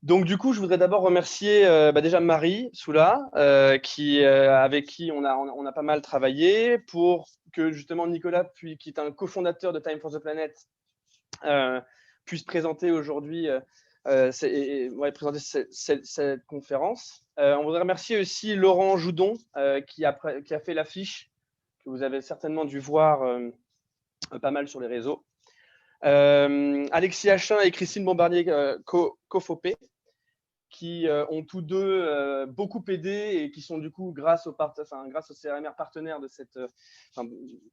Donc, du coup, je voudrais d'abord remercier déjà Marie Soula, avec qui on a pas mal travaillé pour que justement Nicolas, qui est un cofondateur de Time for the Planet, euh, puisse présenter aujourd'hui présenter cette conférence. On voudrait remercier aussi Laurent Joudon qui a fait l'affiche que vous avez certainement dû voir pas mal sur les réseaux. Alexis Achin et Christine Bombardier Cofopé, qui ont tous deux beaucoup aidé et qui sont du coup, grâce au CRMR partenaire de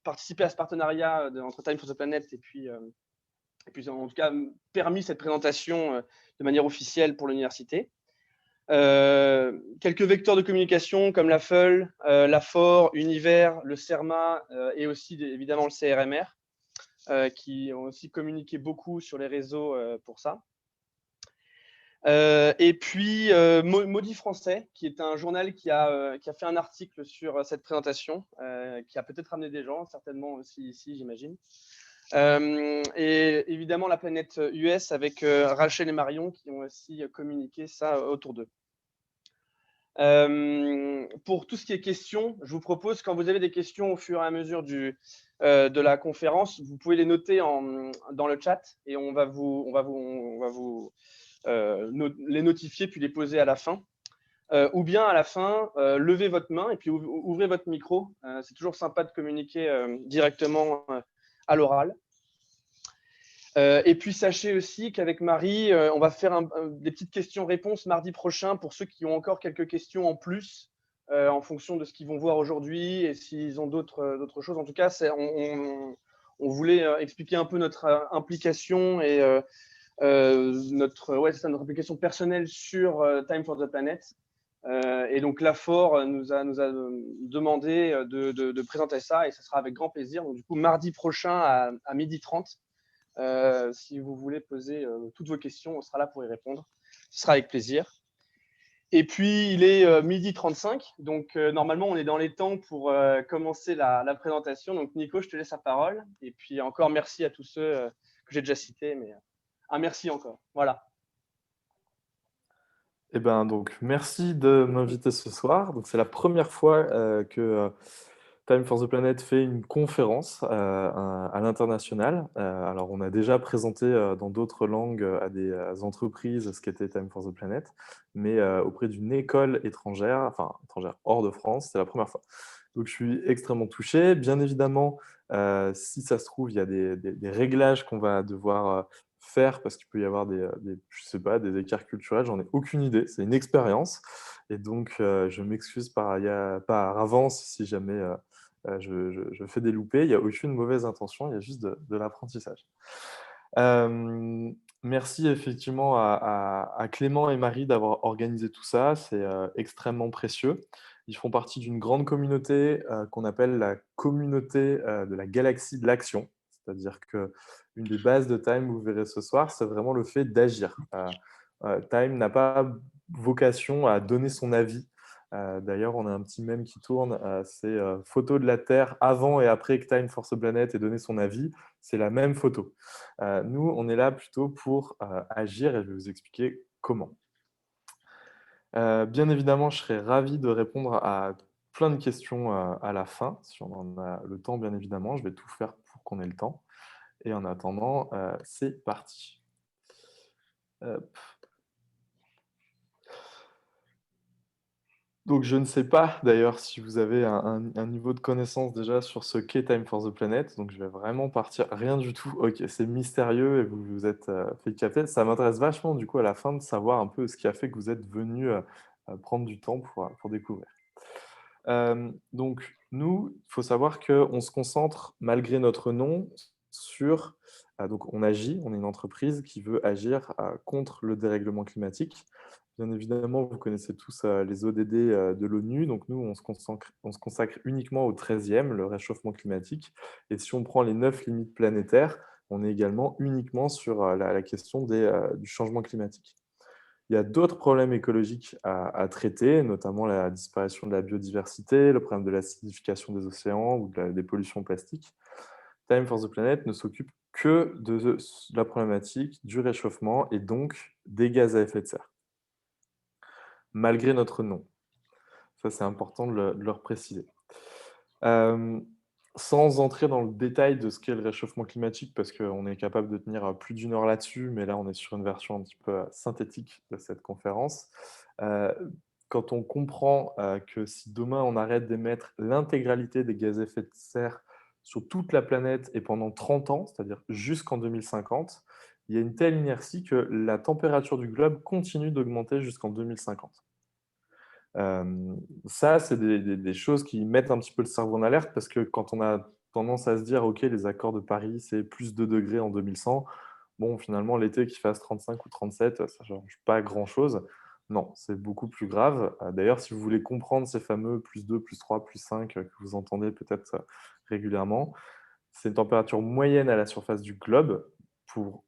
participer à ce partenariat entre Time for the Planet et puis en tout cas permis cette présentation de manière officielle pour l'université. Quelques vecteurs de communication comme la FEUL, l'AFOR, Univers, le CERMA et aussi évidemment le CRMR qui ont aussi communiqué beaucoup sur les réseaux pour ça. Et puis Maudit Français, qui est un journal qui a fait un article sur cette présentation, qui a peut-être amené des gens, certainement aussi ici, j'imagine. Et évidemment la planète US avec Rachel et Marion qui ont aussi communiqué ça autour d'eux. Pour tout ce qui est questions, je vous propose, quand vous avez des questions au fur et à mesure de la conférence, vous pouvez les noter dans le chat et on va vous les notifier puis les poser à la fin. Ou bien à la fin, levez votre main et puis ouvrez votre micro. C'est toujours sympa de communiquer directement à l'oral. Et puis sachez aussi qu'avec Marie, on va faire des petites questions-réponses mardi prochain pour ceux qui ont encore quelques questions en plus en fonction de ce qu'ils vont voir aujourd'hui et s'ils ont d'autres choses. En tout cas, on voulait expliquer un peu notre implication et notre implication personnelle sur Time for the Planet. Et donc l'AFOR nous a demandé de présenter ça et ça sera avec grand plaisir. Donc du coup, mardi prochain à 12h30. Si vous voulez poser toutes vos questions, on sera là pour y répondre. Ce sera avec plaisir. Et puis, il est 12h35. Donc, normalement, on est dans les temps pour commencer la présentation. Donc, Nico, je te laisse la parole. Et puis, encore merci à tous ceux que j'ai déjà cités. Mais un merci encore. Voilà. Eh ben, donc, merci de m'inviter ce soir. Donc, c'est la première fois que Time for the Planet fait une conférence à l'international. Alors, on a déjà présenté dans d'autres langues à des entreprises ce qu'était Time for the Planet, mais auprès d'une école étrangère, enfin étrangère hors de France, c'est la première fois. Donc, je suis extrêmement touché. Bien évidemment, si ça se trouve, il y a des réglages qu'on va devoir faire parce qu'il peut y avoir je sais pas, des écarts culturels, j'en ai aucune idée, c'est une expérience et donc je m'excuse par avance si jamais je fais des loupés, il n'y a aucune mauvaise intention, il y a juste de l'apprentissage. Merci effectivement à Clément et Marie d'avoir organisé tout ça, c'est extrêmement précieux. Ils font partie d'une grande communauté qu'on appelle la communauté de la galaxie de l'action. C'est-à-dire qu'une des bases de Time, vous verrez ce soir, c'est vraiment le fait d'agir. Time n'a pas vocation à donner son avis. D'ailleurs, on a un petit mème qui tourne, c'est photo de la Terre avant et après que Time for the Planet ait donné son avis. C'est la même photo. Nous, on est là plutôt pour agir et je vais vous expliquer comment. Bien évidemment, je serais ravi de répondre à plein de questions à la fin, si on en a le temps, bien évidemment. Je vais tout faire pour qu'on ait le temps. Et en attendant, c'est parti. Hop. Donc, je ne sais pas d'ailleurs si vous avez un niveau de connaissance déjà sur ce qu'est Time for the Planet. Donc, je vais vraiment partir. Rien du tout. Ok, c'est mystérieux et vous vous êtes fait capter. Ça m'intéresse vachement du coup à la fin de savoir un peu ce qui a fait que vous êtes venu prendre du temps pour découvrir. Donc, nous, il faut savoir qu'on se concentre, malgré notre nom, sur... donc, on agit, on est une entreprise qui veut agir contre le dérèglement climatique. Bien évidemment, vous connaissez tous les ODD de l'ONU. Donc, nous, on se consacre uniquement au 13e, le réchauffement climatique. Et si on prend les 9 limites planétaires, on est également uniquement sur la question du changement climatique. Il y a d'autres problèmes écologiques à traiter, notamment la disparition de la biodiversité, le problème de l'acidification des océans ou des pollutions plastiques. Time for the Planet ne s'occupe que de la problématique du réchauffement et donc des gaz à effet de serre. malgré notre nom. Ça, c'est important de le préciser. Hem, Sans entrer dans le détail de ce qu'est le réchauffement climatique, parce qu'on est capable de tenir, plus d'1 heure là-dessus, mais là, on est sur une version un petit peu, synthétique de cette conférence. Heu, Quand on comprend, que si demain on arrête d'émettre l'intégralité des gaz à effet de serre sur toute la planète et pendant 30 ans, c'est-à-dire jusqu'en 2050, il y a une telle inertie que la température du globe continue d'augmenter jusqu'en 2050. Ça, c'est des choses qui mettent un petit peu le cerveau en alerte parce que quand on a tendance à se dire: «OK, les accords de Paris, c'est plus 2 degrés en 2100». Bon, finalement, l'été qu'il fasse 35 ou 37, ça change pas grand-chose. Non, c'est beaucoup plus grave. D'ailleurs, si vous voulez comprendre ces fameux +2, +3, +5 que vous entendez peut-être, régulièrement, c'est une température moyenne à la surface du globe. Pour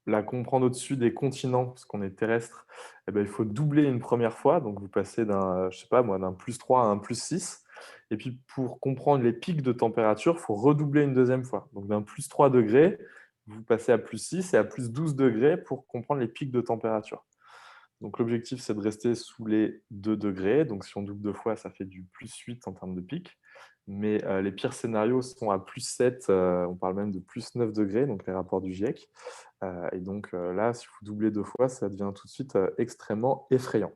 la comprendre au-dessus des continents, parce qu'on est terrestre, eh ben, il faut doubler une première fois. Donc vous passez d'un, je sais pas moi, d'un +3 à un +6. Et puis pour comprendre les pics de température, il faut redoubler une deuxième fois. Donc d'un +3 degrés, vous passez à +6 et à +12 degrés pour comprendre les pics de température. Donc l'objectif, c'est de rester sous les 2 degrés. Donc si on double 2 fois, ça fait du +8 en termes de pic. Mais les pires scénarios sont à +7, on parle même de +9 degrés, donc les rapports du GIEC. Et donc là, si vous doublez 2 fois, ça devient tout de suite, extrêmement effrayant.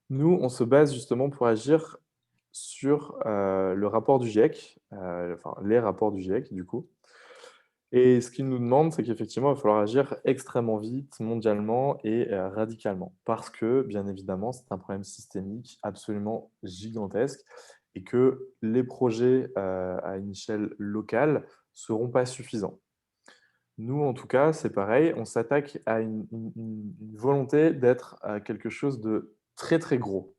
Nous, on se base justement pour agir sur, le rapport du GIEC, enfin les rapports du GIEC du coup. Et ce qu'ils nous demandent, c'est qu'effectivement, il va falloir agir extrêmement vite, mondialement et radicalement. Parce que, bien évidemment, c'est un problème systémique absolument gigantesque et que les projets, à une échelle locale seront pas suffisants. Nous, en tout cas, c'est pareil, on s'attaque à une volonté d'être, quelque chose de très, très gros.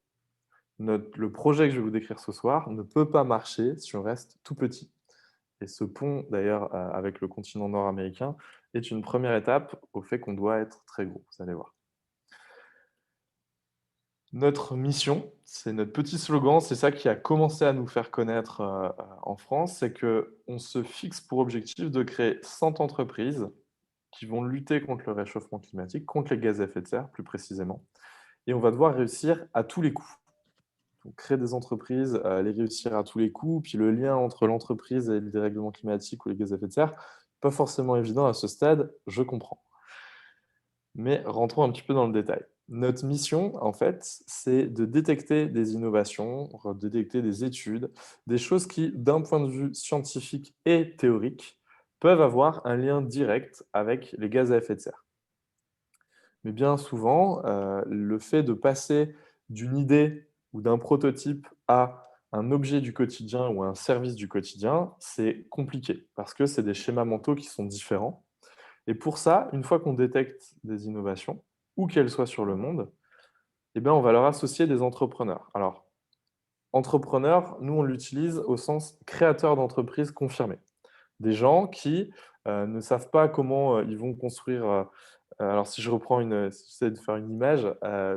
Le projet que je vais vous décrire ce soir ne peut pas marcher si on reste tout petit. Et ce pont, d'ailleurs, avec le continent nord-américain, est une première étape au fait qu'on doit être très gros, vous allez voir. Notre mission, c'est notre petit slogan, c'est ça qui a commencé à nous faire connaître, en France, c'est qu'on se fixe pour objectif de créer 100 entreprises qui vont lutter contre le réchauffement climatique, contre les gaz à effet de serre plus précisément, et on va devoir réussir à tous les coups. Donc créer des entreprises, les réussir à tous les coups, puis le lien entre l'entreprise et le dérèglement climatique ou les gaz à effet de serre, pas forcément évident à ce stade, je comprends. Mais rentrons un petit peu dans le détail. Notre mission, en fait, c'est de détecter des innovations, de détecter des études, des choses qui, d'un point de vue scientifique et théorique, peuvent avoir un lien direct avec les gaz à effet de serre. Mais bien souvent, le fait de passer d'une idée ou d'un prototype à un objet du quotidien ou un service du quotidien, c'est compliqué parce que c'est des schémas mentaux qui sont différents. Et pour ça, une fois qu'on détecte des innovations, où qu'elles soient sur le monde, eh bien, on va leur associer des entrepreneurs. Alors, entrepreneur, nous, on l'utilise au sens créateur d'entreprise confirmé. Des gens qui, ne savent pas comment, ils vont construire, alors si je reprends si j'essaie de faire une image,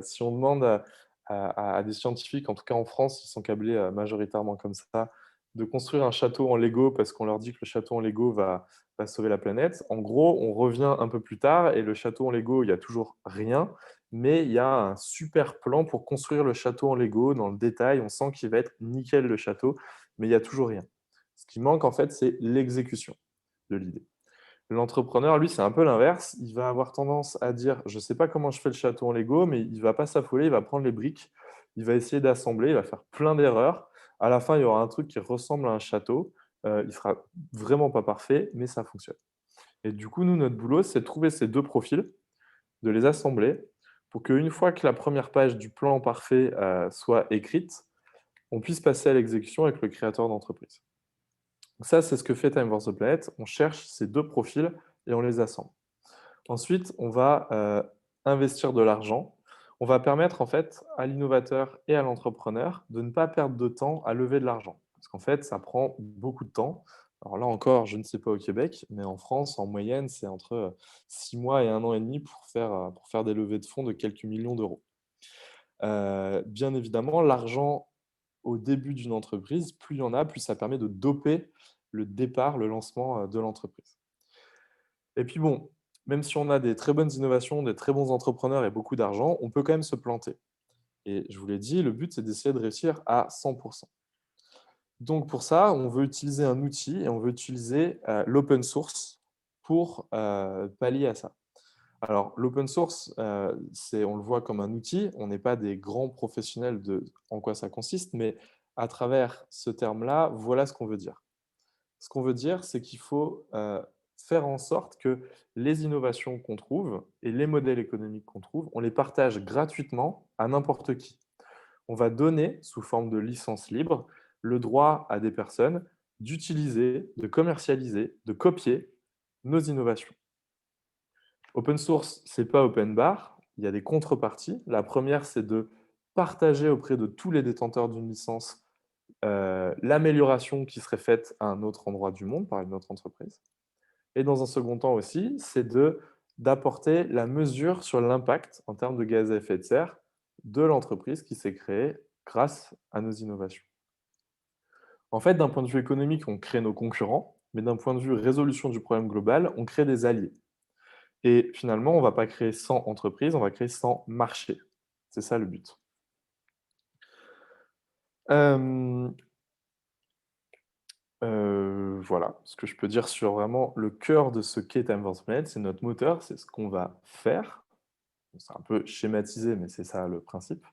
si on demande à des scientifiques, en tout cas en France, ils sont câblés, majoritairement comme ça, de construire un château en Lego parce qu'on leur dit que le château en Lego va sauver la planète. En gros, on revient un peu plus tard et le château en Lego, il y a toujours rien, mais il y a un super plan pour construire le château en Lego dans le détail. On sent qu'il va être nickel le château, mais il y a toujours rien. Ce qui manque en fait, c'est l'exécution de l'idée. L'entrepreneur, lui, c'est un peu l'inverse. Il va avoir tendance à dire: «Je ne sais pas comment je fais le château en Lego», mais il ne va pas s'affoler, il va prendre les briques, il va essayer d'assembler, il va faire plein d'erreurs. À la fin, il y aura un truc qui ressemble à un château. Il sera vraiment pas parfait, mais ça fonctionne. Et du coup, nous, notre boulot, c'est de trouver ces 2 profils, de les assembler pour qu'une fois que la première page du plan parfait, soit écrite, on puisse passer à l'exécution avec le créateur d'entreprise. Donc ça, c'est ce que fait Time for the Planet. On cherche ces 2 profils et on les assemble. Ensuite, on va, investir de l'argent. On va permettre en fait à l'innovateur et à l'entrepreneur de ne pas perdre de temps à lever de l'argent. Parce qu'en fait, ça prend beaucoup de temps. Alors là encore, je ne sais pas au Québec, mais en France, en moyenne, c'est entre, 6 mois et 1 an et demi pour faire des levées de fonds de quelques millions d'euros. Bien évidemment, l'argent au début d'une entreprise, plus il y en a, plus ça permet de doper le départ, le lancement, de l'entreprise. Et puis bon, même si on a des très bonnes innovations, des très bons entrepreneurs et beaucoup d'argent, on peut quand même se planter. Et je vous l'ai dit, le but, c'est d'essayer de réussir à 100%. Donc pour ça, on veut utiliser un outil et on veut utiliser l'open source pour pallier à ça. Alors, l'open source, on le voit comme un outil. On n'est pas des grands professionnels de en quoi ça consiste, mais à travers ce terme-là, voilà ce qu'on veut dire. Ce qu'on veut dire, c'est qu'il faut faire en sorte que les innovations qu'on trouve et les modèles économiques qu'on trouve, on les partage gratuitement à n'importe qui. On va donner, sous forme de licence libre, le droit à des personnes d'utiliser, de commercialiser, de copier nos innovations. Open source, ce n'est pas open bar, il y a des contreparties. La première, c'est de partager auprès de tous les détenteurs d'une licence l'amélioration qui serait faite à un autre endroit du monde par une autre entreprise. Et dans un second temps aussi, c'est d'apporter la mesure sur l'impact en termes de gaz à effet de serre de l'entreprise qui s'est créée grâce à nos innovations. En fait, d'un point de vue économique, on crée nos concurrents, mais d'un point de vue résolution du problème global, on crée des alliés. Et finalement, on ne va pas créer 100 entreprises, on va créer 100 marchés. C'est ça le but. Voilà ce que je peux dire sur vraiment le cœur de ce qu'est Time for the Planet, c'est notre moteur, c'est ce qu'on va faire. C'est un peu schématisé, mais c'est ça le principe.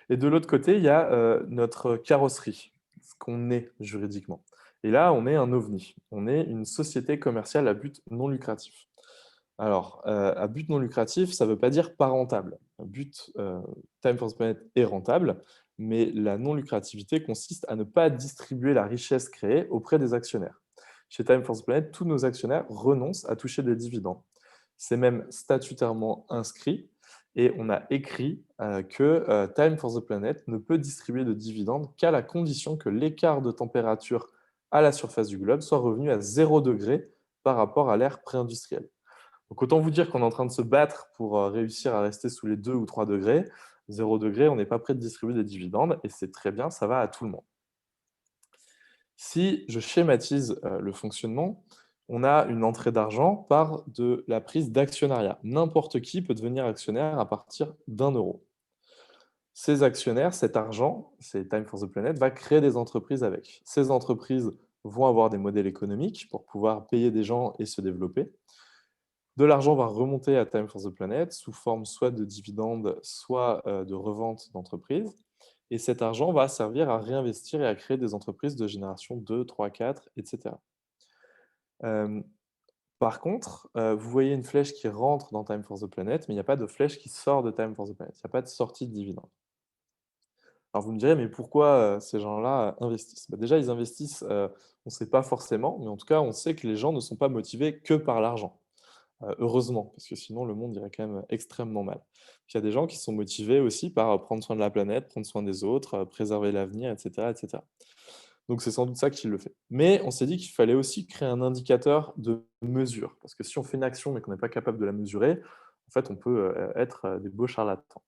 Et de l'autre côté, il y a notre carrosserie, ce qu'on est juridiquement. Et là, on est un ovni. On est une société commerciale à but non lucratif. Alors, à but non lucratif, ça ne veut pas dire pas rentable. Time for the Planet est rentable, mais la non-lucrativité consiste à ne pas distribuer la richesse créée auprès des actionnaires. Chez Time for the Planet, tous nos actionnaires renoncent à toucher des dividendes. C'est même statutairement inscrit et on a écrit que Time for the Planet ne peut distribuer de dividendes qu'à la condition que l'écart de température à la surface du globe soit revenu à 0 degré par rapport à l'ère pré-industrielle. Donc autant vous dire qu'on est en train de se battre pour réussir à rester sous les 2 ou 3 degrés. 0 degré, on n'est pas prêt de distribuer des dividendes et c'est très bien, ça va à tout le monde. Si je schématise le fonctionnement, on a une entrée d'argent par de la prise d'actionnariat. N'importe qui peut devenir actionnaire à partir d'1 €. Ces actionnaires, cet argent, c'est Time for the Planet, va créer des entreprises avec. Ces entreprises vont avoir des modèles économiques pour pouvoir payer des gens et se développer. De l'argent va remonter à Time for the Planet sous forme soit de dividendes, soit de revente d'entreprises. Et cet argent va servir à réinvestir et à créer des entreprises de génération 2, 3, 4, etc. Par contre, vous voyez une flèche qui rentre dans Time for the Planet, mais il n'y a pas de flèche qui sort de Time for the Planet. Il n'y a pas de sortie de dividende. Alors vous me direz, mais pourquoi ces gens-là investissent? Bah, déjà, ils investissent, on ne sait pas forcément, mais en tout cas, on sait que les gens ne sont pas motivés que par l'argent. Heureusement, parce que sinon le monde irait quand même extrêmement mal. Puis il y a des gens qui sont motivés aussi par prendre soin de la planète, prendre soin des autres, préserver l'avenir, etc., etc. Donc c'est sans doute ça qui le fait. Mais on s'est dit qu'il fallait aussi créer un indicateur de mesure, parce que si on fait une action mais qu'on n'est pas capable de la mesurer, en fait, on peut être des beaux charlatans.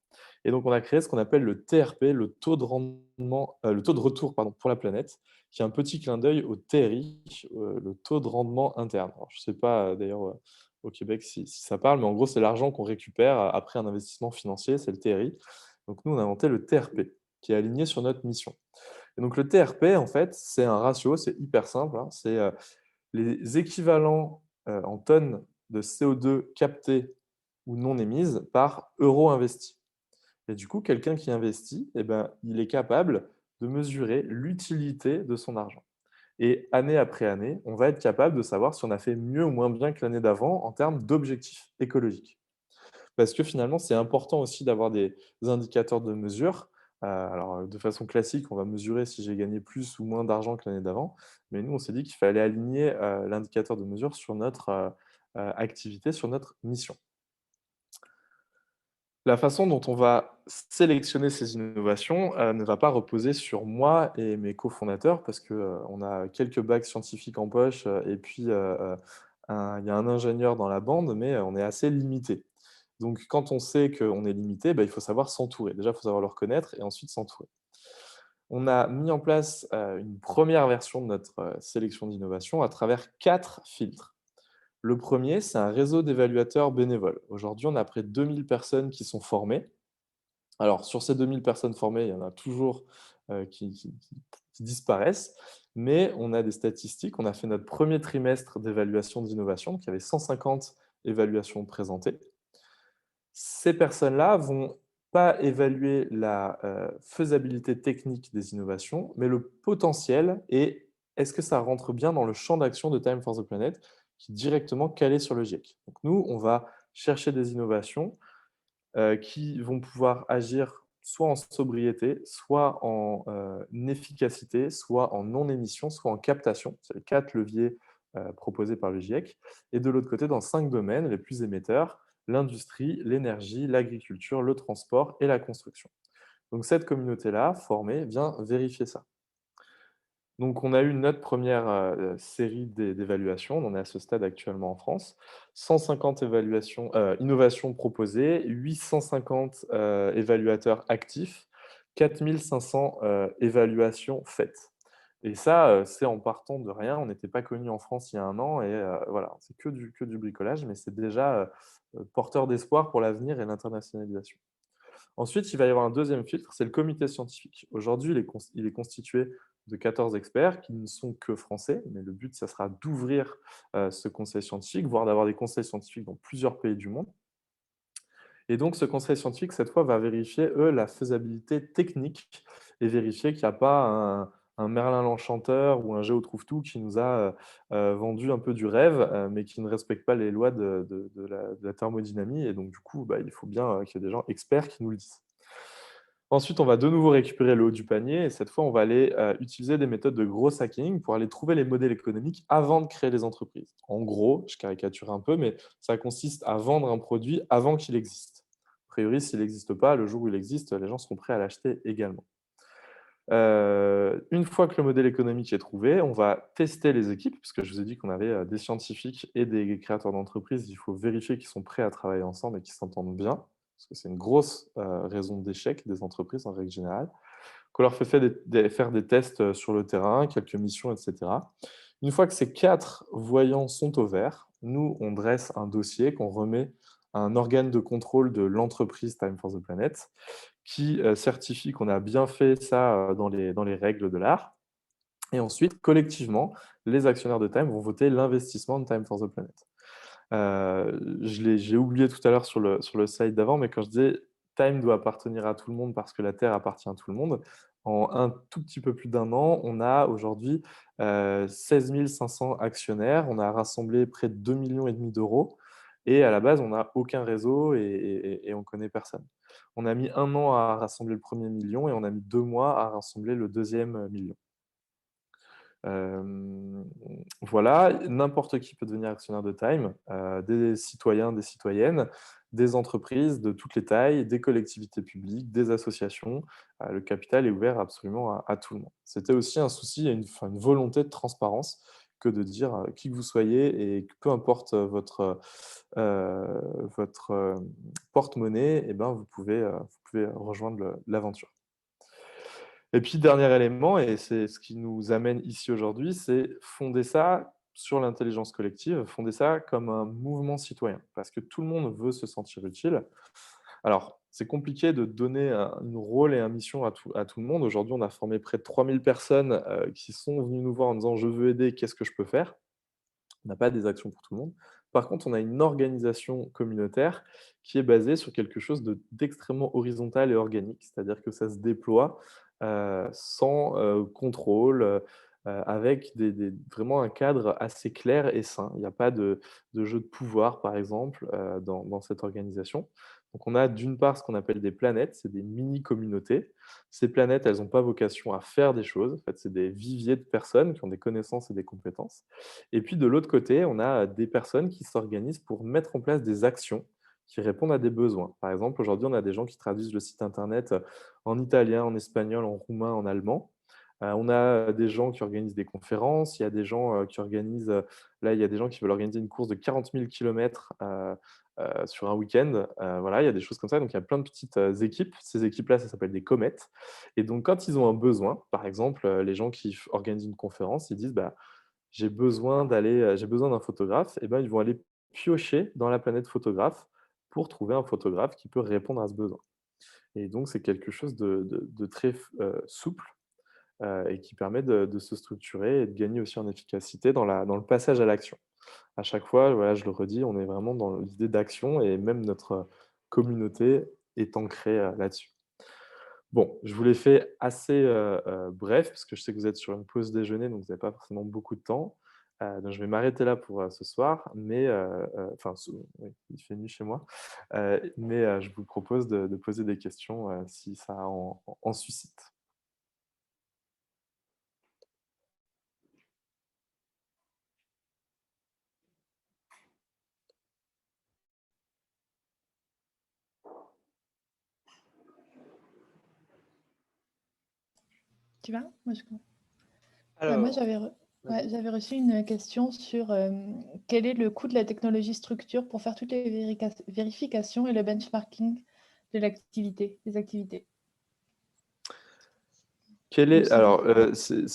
Et donc on a créé ce qu'on appelle le TRP, le taux de rendement, le taux de retour pardon, pour la planète, qui est un petit clin d'œil au TRI, le taux de rendement interne. Alors, je ne sais pas d'ailleurs au Québec si ça parle, mais en gros, c'est l'argent qu'on récupère après un investissement financier, c'est le TRI. Donc nous, on a inventé le TRP, qui est aligné sur notre mission. Et donc le TRP, en fait, c'est un ratio, c'est hyper simple, hein, c'est les équivalents en tonnes de CO2 captées ou non émises par euro investi. Et du coup, quelqu'un qui investit, eh ben, il est capable de mesurer l'utilité de son argent. Et année après année, on va être capable de savoir si on a fait mieux ou moins bien que l'année d'avant en termes d'objectifs écologiques. Parce que finalement, c'est important aussi d'avoir des indicateurs de mesure. Alors, de façon classique, on va mesurer si j'ai gagné plus ou moins d'argent que l'année d'avant. Mais nous, on s'est dit qu'il fallait aligner l'indicateur de mesure sur notre activité, sur notre mission. La façon dont on va sélectionner ces innovations ne va pas reposer sur moi et mes cofondateurs parce qu'on a quelques bacs scientifiques en poche et puis il y a un ingénieur dans la bande, mais on est assez limité. Donc, quand on sait qu'on est limité, bah, il faut savoir s'entourer. Déjà, il faut savoir le reconnaître et ensuite s'entourer. On a mis en place une première version de notre sélection d'innovation à travers 4 filtres. Le premier, c'est un réseau d'évaluateurs bénévoles. Aujourd'hui, on a près de 2000 personnes qui sont formées. Alors, sur ces 2000 personnes formées, il y en a toujours qui disparaissent, mais on a des statistiques. On a fait notre premier trimestre d'évaluation d'innovation, donc il y avait 150 évaluations présentées. Ces personnes-là vont pas évaluer la faisabilité technique des innovations, mais le potentiel et est-ce que ça rentre bien dans le champ d'action de Time for the Planet, qui est directement calé sur le GIEC. Donc nous, on va chercher des innovations qui vont pouvoir agir soit en sobriété, soit en efficacité, soit en non-émission, soit en captation. C'est les 4 leviers proposés par le GIEC. Et de l'autre côté, dans 5 domaines les plus émetteurs, l'industrie, l'énergie, l'agriculture, le transport et la construction. Donc cette communauté-là, formée, vient vérifier ça. Donc, on a eu notre première série d'évaluations. On en est à ce stade actuellement en France. 150 innovations proposées, 850 évaluateurs actifs, 4500 évaluations faites. Et ça, c'est en partant de rien. On n'était pas connu en France il y a un an et voilà, c'est que du bricolage, mais c'est déjà porteur d'espoir pour l'avenir et l'internationalisation. Ensuite, il va y avoir un deuxième filtre, c'est le comité scientifique. Aujourd'hui, il est constitué de 14 experts qui ne sont que français, mais le but, ça sera d'ouvrir ce conseil scientifique, voire d'avoir des conseils scientifiques dans plusieurs pays du monde. Et donc, ce conseil scientifique, cette fois, va vérifier, eux, la faisabilité technique et vérifier qu'il n'y a pas un Merlin l'Enchanteur ou un Géo trouve-tout qui nous a vendu un peu du rêve, mais qui ne respecte pas les lois de la thermodynamie. Et donc, du coup, bah, il faut bien qu'il y ait des gens experts qui nous le disent. Ensuite, on va de nouveau récupérer le haut du panier et cette fois, on va aller utiliser des méthodes de gros hacking pour aller trouver les modèles économiques avant de créer les entreprises. En gros, je caricature un peu, mais ça consiste à vendre un produit avant qu'il existe. A priori, s'il n'existe pas, le jour où il existe, les gens seront prêts à l'acheter également. Une fois que le modèle économique est trouvé, on va tester les équipes, puisque je vous ai dit qu'on avait des scientifiques et des créateurs d'entreprises. Il faut vérifier qu'ils sont prêts à travailler ensemble et qu'ils s'entendent bien, parce que c'est une grosse raison d'échec des entreprises en règle générale. Qu'on leur fait faire des tests sur le terrain, quelques missions, etc. Une fois que ces 4 voyants sont au vert, nous, on dresse un dossier qu'on remet à un organe de contrôle de l'entreprise Time for the Planet qui certifie qu'on a bien fait ça dans les règles de l'art. Et ensuite, collectivement, les actionnaires de Time vont voter l'investissement de Time for the Planet. J'ai oublié tout à l'heure sur le slide d'avant, mais quand je disais Time doit appartenir à tout le monde parce que la Terre appartient à tout le monde, en un tout petit peu plus d'un an, on a aujourd'hui 16 500 actionnaires, on a rassemblé près de 2,5 millions d'euros et à la base, on n'a aucun réseau et on ne connaît personne. On a mis 1 an à rassembler le premier million et on a mis 2 mois à rassembler le deuxième million. Voilà, n'importe qui peut devenir actionnaire de Time, des citoyens, des citoyennes, des entreprises de toutes les tailles, des collectivités publiques, des associations. Le capital est ouvert absolument à tout le monde. C'était aussi un souci et une volonté de transparence que de dire qui que vous soyez et que peu importe votre porte-monnaie, eh ben, vous pouvez rejoindre l'aventure. Et puis, dernier élément, et c'est ce qui nous amène ici aujourd'hui, c'est fonder ça sur l'intelligence collective, fonder ça comme un mouvement citoyen, parce que tout le monde veut se sentir utile. Alors, c'est compliqué de donner un rôle et une mission à tout le monde. Aujourd'hui, on a formé près de 3000 personnes qui sont venues nous voir en disant « je veux aider, qu'est-ce que je peux faire ?» On n'a pas des actions pour tout le monde. Par contre, on a une organisation communautaire qui est basée sur quelque chose d'extrêmement horizontal et organique, c'est-à-dire que ça se déploie sans contrôle, avec vraiment un cadre assez clair et sain. Il n'y a pas de jeu de pouvoir, par exemple, dans cette organisation. Donc on a d'une part ce qu'on appelle des planètes, c'est des mini-communautés. Ces planètes, elles n'ont pas vocation à faire des choses. En fait, c'est des viviers de personnes qui ont des connaissances et des compétences. Et puis de l'autre côté, on a des personnes qui s'organisent pour mettre en place des actions qui répondent à des besoins. Par exemple, aujourd'hui, on a des gens qui traduisent le site internet en italien, en espagnol, en roumain, en allemand. On a des gens qui organisent des conférences, il y a des gens qui organisent, là, il y a des gens qui veulent organiser une course de 40 000 kilomètres sur un week-end. Voilà, il y a des choses comme ça. Donc, il y a plein de petites équipes. Ces équipes-là, ça s'appelle des comètes. Et donc, quand ils ont un besoin, par exemple, les gens qui organisent une conférence, ils disent bah, j'ai besoin d'un photographe, et ben, ils vont aller piocher dans la planète photographe pour trouver un photographe qui peut répondre à ce besoin. Et donc c'est quelque chose de très souple, et qui permet de se structurer et de gagner aussi en efficacité dans le passage à l'action. À chaque fois, voilà, je le redis, on est vraiment dans l'idée d'action, et même notre communauté est ancrée, là-dessus. Bon, je vous l'ai fait assez, bref, parce que je sais que vous êtes sur une pause déjeuner, donc vous n'avez pas forcément beaucoup de temps. Donc je vais m'arrêter là pour, ce soir, mais enfin, oui, il fait nuit chez moi. Mais je vous propose de poser des questions, si ça en suscite. Tu vas? Moi, je moi, Alors, vas-y. j'avais reçu une question sur quel est le coût de la technologie structure pour faire toutes les vérifications et le benchmarking de l'activité, des activités. Quel Donc, est alors,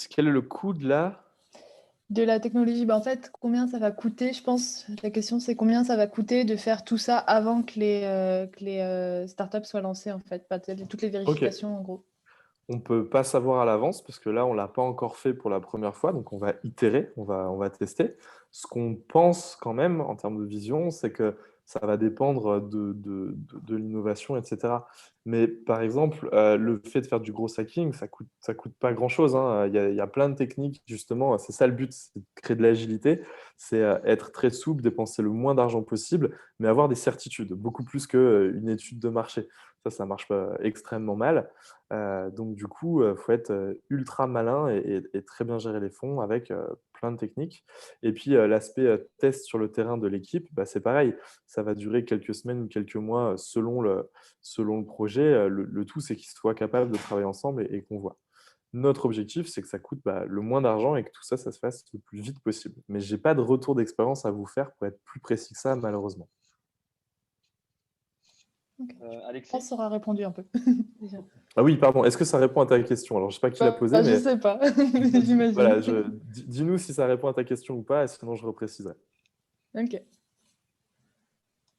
quel est le coût de la technologie, en fait, combien ça va coûter? Je pense, la question, c'est combien ça va coûter de faire tout ça avant que les startups soient lancées, en fait, pas toutes les OK. vérifications, en gros. On ne peut pas savoir à l'avance parce que là, on ne l'a pas encore fait pour la première fois, donc on va itérer, on va tester. Ce qu'on pense quand même en termes de vision, c'est que ça va dépendre de l'innovation, et cetera. Mais par exemple, le fait de faire du gros hacking, ça coûte pas grand-chose, hein. Il y a plein de techniques, justement, c'est ça le but, c'est de créer de l'agilité, c'est être très souple, dépenser le moins d'argent possible, mais avoir des certitudes, beaucoup plus qu'une étude de marché. Ça marche pas extrêmement mal. Donc du coup, faut être, ultra malin et très bien gérer les fonds avec, plein de techniques. Et puis, l'aspect, test sur le terrain de l'équipe, bah, c'est pareil, ça va durer quelques semaines ou quelques mois, selon le projet. Le tout, c'est qu'ils soient capables de travailler ensemble et qu'on voit. Notre objectif, c'est que ça coûte, bah, le moins d'argent et que tout ça, ça se fasse le plus vite possible. Mais j'ai pas de retour d'expérience à vous faire pour être plus précis que ça, malheureusement. Ok. Je pense que Alexis? ça aura répondu un peu, déjà. Ah oui, pardon, est-ce que ça répond à ta question? Alors je sais pas qui l'a posé, Je mais sais pas, j'imagine. voilà, dis-nous si ça répond à ta question ou pas, et sinon je repréciserai. Ok.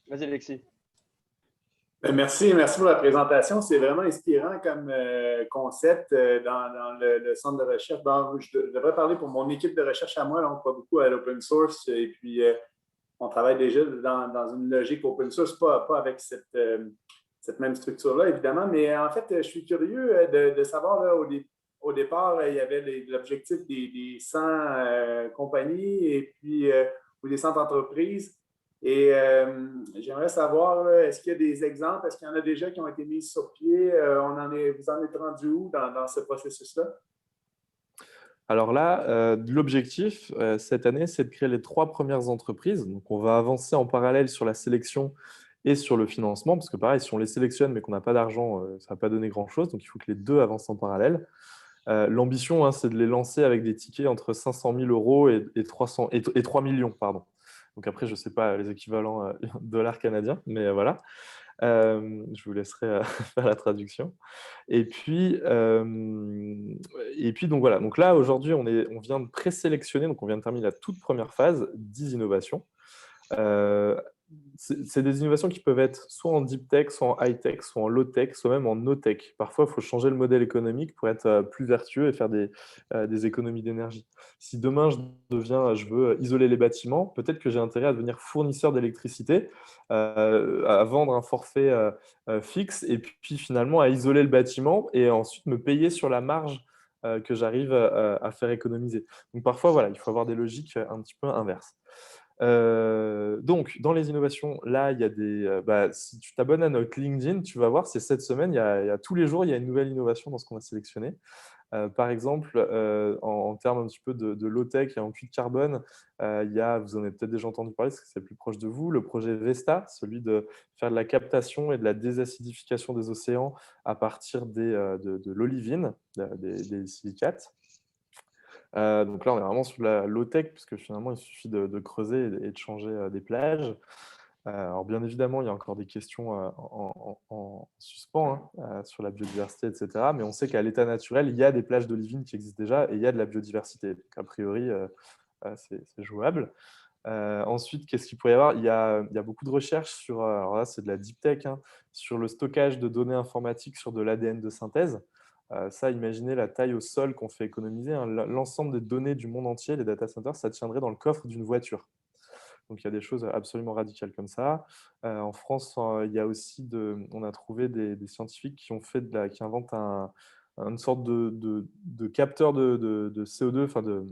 Vas-y, Alexis. Merci pour la présentation. C'est vraiment inspirant comme concept dans le centre de recherche. Bon, je devrais parler pour mon équipe de recherche à moi. Là, on croit beaucoup à l'open source et puis on travaille déjà dans une logique open source, pas avec cette même structure-là, évidemment. Mais en fait, je suis curieux de savoir, là, au départ, il y avait l'objectif des 100 compagnies et puis ou des 100 entreprises. Et j'aimerais savoir, là, est-ce qu'il y a des exemples? Est-ce qu'il y en a déjà qui ont été mis sur pied? Vous en êtes rendu où dans ce processus-là? Alors là, l'objectif, cette année, c'est de créer les 3 premières entreprises. Donc on va avancer en parallèle sur la sélection et sur le financement, parce que pareil, si on les sélectionne mais qu'on n'a pas d'argent, ça ne va pas donner grand-chose. Donc il faut que les 2 avancent en parallèle. L'ambition, hein, c'est de les lancer avec des tickets entre 500 000 € et 3 millions, pardon. Donc après, je ne sais pas les équivalents dollars canadiens, mais voilà. Je vous laisserai faire la traduction. Et puis, donc voilà. Donc là, aujourd'hui, on vient de présélectionner, donc on vient de terminer la toute première phase, 10 innovations. Euh, c'est des innovations qui peuvent être soit en deep tech, soit en high tech, soit en low tech, soit même en no tech. Parfois, il faut changer le modèle économique pour être plus vertueux et faire des économies d'énergie. Si demain je veux isoler les bâtiments, peut-être que j'ai intérêt à devenir fournisseur d'électricité, à vendre un forfait fixe et puis finalement à isoler le bâtiment et ensuite me payer sur la marge que j'arrive à faire économiser. Donc parfois, voilà, il faut avoir des logiques un petit peu inverses. Donc, dans les innovations, là, il y a si tu t'abonnes à notre LinkedIn, tu vas voir, c'est cette semaine, il y a tous les jours, il y a une nouvelle innovation dans ce qu'on a sélectionné. Par exemple, en termes un petit peu de low-tech et en puits de carbone, vous en avez peut-être déjà entendu parler, parce que c'est plus proche de vous, le projet Vesta, celui de faire de la captation et de la désacidification des océans à partir de l'olivine, des silicates. Donc là, on est vraiment sur la low-tech, puisque finalement, il suffit de creuser et de changer des plages. Alors bien évidemment, il y a encore des questions en suspens, hein, sur la biodiversité, etc. Mais on sait qu'à l'état naturel, il y a des plages d'olivine qui existent déjà et il y a de la biodiversité. Donc, a priori, c'est jouable. Ensuite, qu'est-ce qu'il pourrait y avoir? Il y a beaucoup de recherches sur, alors là, c'est de la deep tech, hein, sur le stockage de données informatiques sur de l'ADN de synthèse. Ça, imaginez la taille au sol qu'on fait économiser, hein. L'ensemble des données du monde entier, les data centers, ça tiendrait dans le coffre d'une voiture. Donc, il y a des choses absolument radicales comme ça. En France, il y a aussi on a trouvé des scientifiques qui inventent une sorte de capteur de CO2, enfin de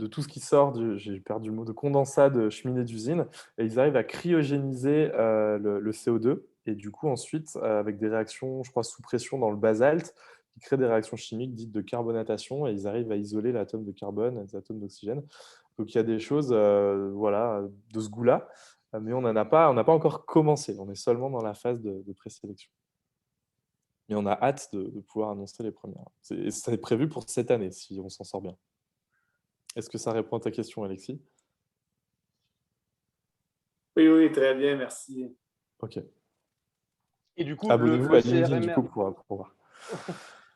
tout ce qui sort, j'ai perdu le mot, de condensat de cheminée d'usine, et ils arrivent à cryogéniser le CO2, et du coup ensuite, avec des réactions, je crois, sous pression dans le basalte, ils créent des réactions chimiques dites de carbonatation, et ils arrivent à isoler l'atome de carbone, les atomes d'oxygène. Donc il y a des choses voilà, de ce goût-là, mais on n'a pas encore commencé, on est seulement dans la phase de présélection. Mais on a hâte de pouvoir annoncer les premières. C'est prévu pour cette année, si on s'en sort bien. Est-ce que ça répond à ta question, Alexis? Oui, oui, très bien, merci. Ok. Et du coup, Abonnez-vous le à LinkedIn du CRMR, coup pour voir.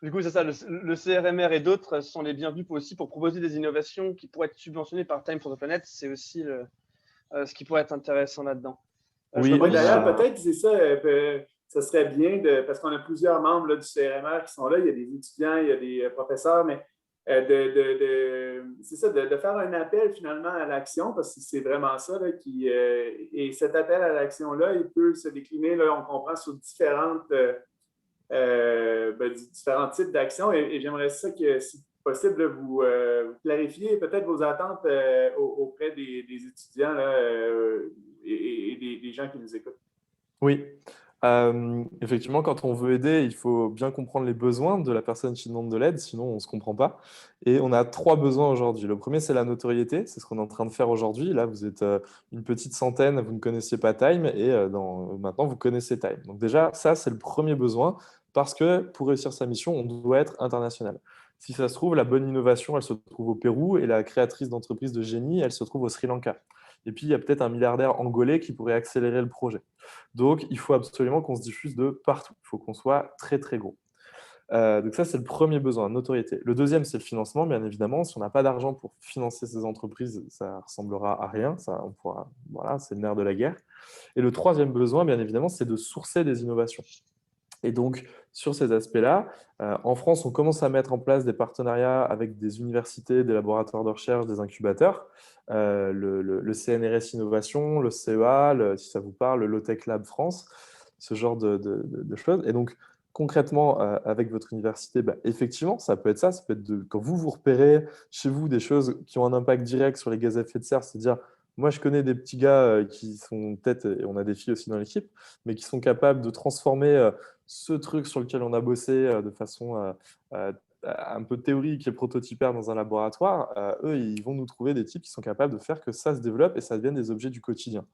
du coup, c'est ça, le CRMR et d'autres sont les bienvenus aussi pour proposer des innovations qui pourraient être subventionnées par Time for the Planet. C'est aussi ce qui pourrait être intéressant là-dedans. Oui, Oui, on d'ailleurs, a- peut-être, c'est ça, ça serait bien, parce qu'on a plusieurs membres là, du CRMR qui sont là, il y a des étudiants, il y a des professeurs, mais c'est ça, de faire un appel finalement à l'action, parce que c'est vraiment ça, là, et cet appel à l'action-là, il peut se décliner, là, on comprend, sur différents types d'actions, et j'aimerais ça que, si possible, vous clarifiez peut-être vos attentes auprès des étudiants là, et des gens qui nous écoutent. Oui. Effectivement, quand on veut aider, il faut bien comprendre les besoins de la personne qui demande de l'aide, sinon on ne se comprend pas. Et on a 3 besoins aujourd'hui. Le premier, c'est la notoriété, c'est ce qu'on est en train de faire aujourd'hui. Là, vous êtes une petite centaine, vous ne connaissiez pas Time, et maintenant, vous connaissez Time. Donc déjà, ça, c'est le premier besoin, parce que pour réussir sa mission, on doit être international. Si ça se trouve, la bonne innovation, elle se trouve au Pérou, et la créatrice d'entreprise de génie, elle se trouve au Sri Lanka. Et puis, il y a peut-être un milliardaire angolais qui pourrait accélérer le projet. Donc, il faut absolument qu'on se diffuse de partout. Il faut qu'on soit très, très gros. Donc ça, c'est le premier besoin, notoriété. Le deuxième, c'est le financement, bien évidemment. Si on n'a pas d'argent pour financer ces entreprises, ça ressemblera à rien. Voilà, c'est le nerf de la guerre. Et le troisième besoin, bien évidemment, c'est de sourcer des innovations. Et donc, sur ces aspects-là, en France, on commence à mettre en place des partenariats avec des universités, des laboratoires de recherche, des incubateurs, le CNRS Innovation, le CEA, si ça vous parle, le Low-Tech Lab France, ce genre de choses. Et donc, concrètement, avec votre université, effectivement, ça peut être ça. Ça peut être quand vous repérez chez vous des choses qui ont un impact direct sur les gaz à effet de serre, c'est-à-dire, moi, je connais des petits gars qui sont peut-être, et on a des filles aussi dans l'équipe, mais qui sont capables de transformer ce truc sur lequel on a bossé de façon un peu théorique et prototypaire dans un laboratoire, eux, ils vont nous trouver des types qui sont capables de faire que ça se développe et ça devienne des objets du quotidien.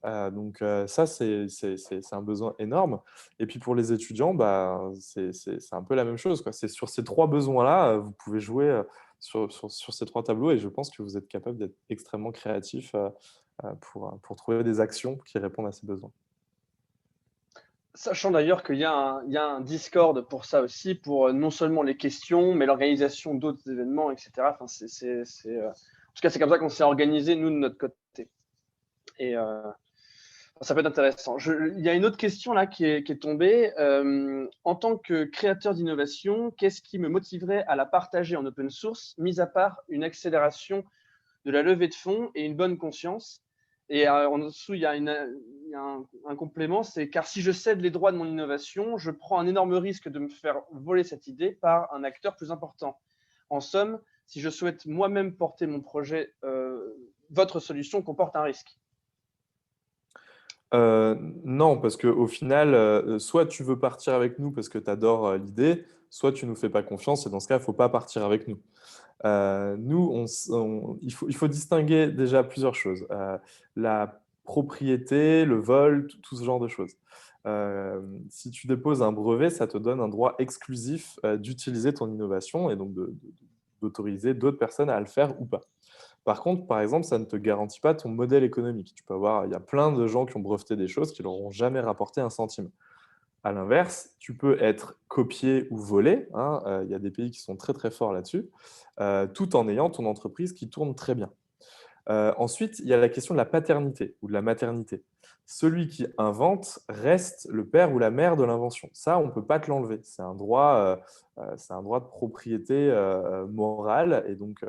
Donc ça, c'est un besoin énorme. Et puis pour les étudiants, c'est un peu la même chose, quoi. C'est sur ces 3 besoins-là, vous pouvez jouer sur ces 3 tableaux, et je pense que vous êtes capable d'être extrêmement créatif pour trouver des actions qui répondent à ces besoins. Sachant d'ailleurs qu'il y a un Discord pour ça aussi, pour non seulement les questions, mais l'organisation d'autres événements, etc. Enfin, en tout cas, c'est comme ça qu'on s'est organisé, nous, de notre côté. Et ça peut être intéressant. Il y a une autre question là qui est tombée. En tant que créateur d'innovation, qu'est-ce qui me motiverait à la partager en open source, mis à part une accélération de la levée de fonds et une bonne conscience? Et en dessous, il y a un complément, c'est car si je cède les droits de mon innovation, je prends un énorme risque de me faire voler cette idée par un acteur plus important. En somme, si je souhaite moi-même porter mon projet, votre solution comporte un risque. Non, parce qu'au final, soit tu veux partir avec nous parce que tu adores l'idée, soit tu ne nous fais pas confiance, et dans ce cas, il ne faut pas partir avec nous. Nous, il faut distinguer déjà plusieurs choses. La propriété, le vol, tout ce genre de choses. Si tu déposes un brevet, ça te donne un droit exclusif d'utiliser ton innovation, et donc d'autoriser d'autres personnes à le faire ou pas. Par contre, par exemple, ça ne te garantit pas ton modèle économique. Il y a plein de gens qui ont breveté des choses qui leur ont jamais rapporté un centime. À l'inverse, tu peux être copié ou volé, hein, il y a des pays qui sont très très forts là-dessus, tout en ayant ton entreprise qui tourne très bien. Ensuite, il y a la question de la paternité ou de la maternité. Celui qui invente reste le père ou la mère de l'invention. Ça, on ne peut pas te l'enlever. C'est un droit de propriété morale. Et donc,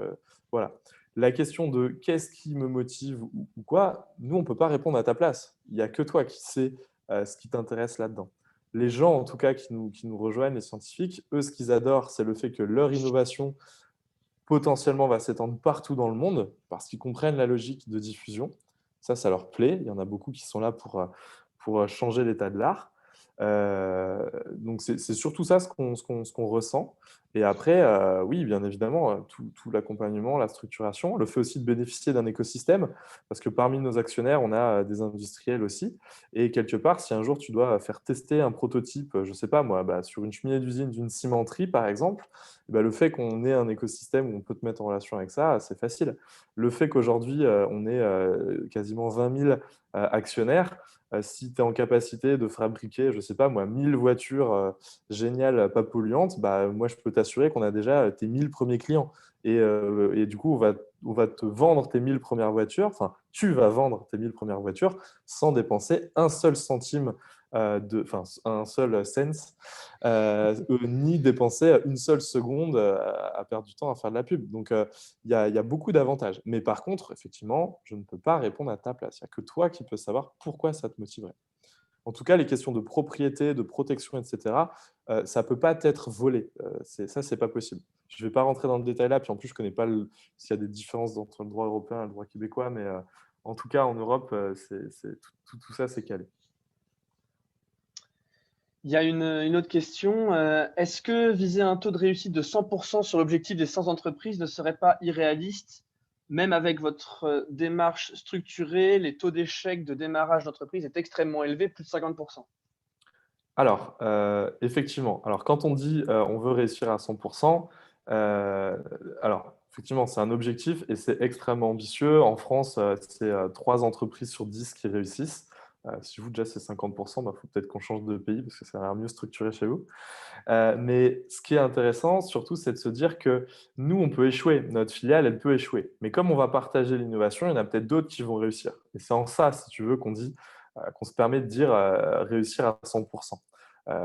voilà. La question de qu'est-ce qui me motive ou quoi, nous, on ne peut pas répondre à ta place. Il n'y a que toi qui sais ce qui t'intéresse là-dedans. Les gens, en tout cas, qui nous rejoignent, les scientifiques, eux, ce qu'ils adorent, c'est le fait que leur innovation potentiellement va s'étendre partout dans le monde parce qu'ils comprennent la logique de diffusion. Ça leur plaît. Il y en a beaucoup qui sont là pour changer l'état de l'art. Donc, c'est surtout ça ce qu'on ressent. Et après, oui, bien évidemment, tout l'accompagnement, la structuration, le fait aussi de bénéficier d'un écosystème, parce que parmi nos actionnaires, on a des industriels aussi. Et quelque part, si un jour tu dois faire tester un prototype, je ne sais pas moi, sur une cheminée d'usine d'une cimenterie, par exemple, le fait qu'on ait un écosystème où on peut te mettre en relation avec ça, c'est facile. Le fait qu'aujourd'hui, on ait quasiment 20 000 actionnaires, si tu es en capacité de fabriquer, je ne sais pas moi, 1000 voitures géniales, pas polluantes, moi, je peux t'assurer qu'on a déjà tes 1000 premiers clients. Et du coup, on va te vendre tes 1000 premières voitures, enfin, tu vas vendre tes 1000 premières voitures sans dépenser un seul centime, un seul cent, ni dépenser une seule seconde à perdre du temps à faire de la pub. Donc, il y a beaucoup d'avantages. Mais par contre, effectivement, je ne peux pas répondre à ta place. Il n'y a que toi qui peux savoir pourquoi ça te motiverait. En tout cas, les questions de propriété, de protection, etc., ça ne peut pas être volé. Ça, ce n'est pas possible. Je ne vais pas rentrer dans le détail là, puis en plus, je ne connais pas s'il y a des différences entre le droit européen et le droit québécois, mais en tout cas, en Europe, tout ça, c'est calé. Il y a une autre question. Est-ce que viser un taux de réussite de 100% sur l'objectif des 100 entreprises ne serait pas irréaliste? Même avec votre démarche structurée, les taux d'échec de démarrage d'entreprise est extrêmement élevé, plus de 50%. Alors, effectivement, alors quand on dit on veut réussir à 100%, alors effectivement, c'est un objectif et c'est extrêmement ambitieux. En France, c'est 3 entreprises sur 10 qui réussissent. Si vous, déjà, c'est 50%, il faut peut-être qu'on change de pays parce que ça a l'air mieux structuré chez vous. Mais ce qui est intéressant, surtout, c'est de se dire que nous, on peut échouer. Notre filiale, elle peut échouer. Mais comme on va partager l'innovation, il y en a peut-être d'autres qui vont réussir. Et c'est en ça, si tu veux, qu'on se permet de dire réussir à 100%.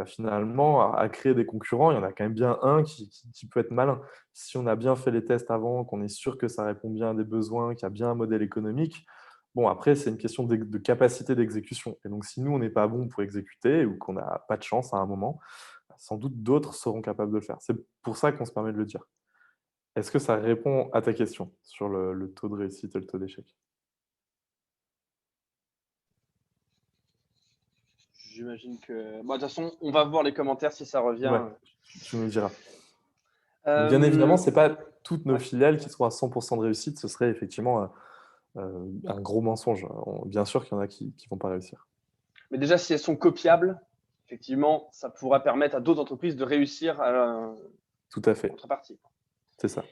Finalement, à créer des concurrents, il y en a quand même bien un qui peut être malin. Si on a bien fait les tests avant, qu'on est sûr que ça répond bien à des besoins, qu'il y a bien un modèle économique, bon, après, c'est une question de capacité d'exécution. Et donc, si nous, on n'est pas bon pour exécuter ou qu'on n'a pas de chance à un moment, sans doute d'autres seront capables de le faire. C'est pour ça qu'on se permet de le dire. Est-ce que ça répond à ta question sur le taux de réussite et le taux d'échec? J'imagine que… Bon, de toute façon, on va voir les commentaires si ça revient. Ouais, tu nous diras. Bien évidemment, ce n'est pas toutes nos filiales qui seront à 100% de réussite. Ce serait effectivement un gros mensonge. Bien sûr qu'il y en a qui ne vont pas réussir. Mais déjà, si elles sont copiables, effectivement, ça pourra permettre à d'autres entreprises de réussir à Tout à fait. contrepartie. C'est ça.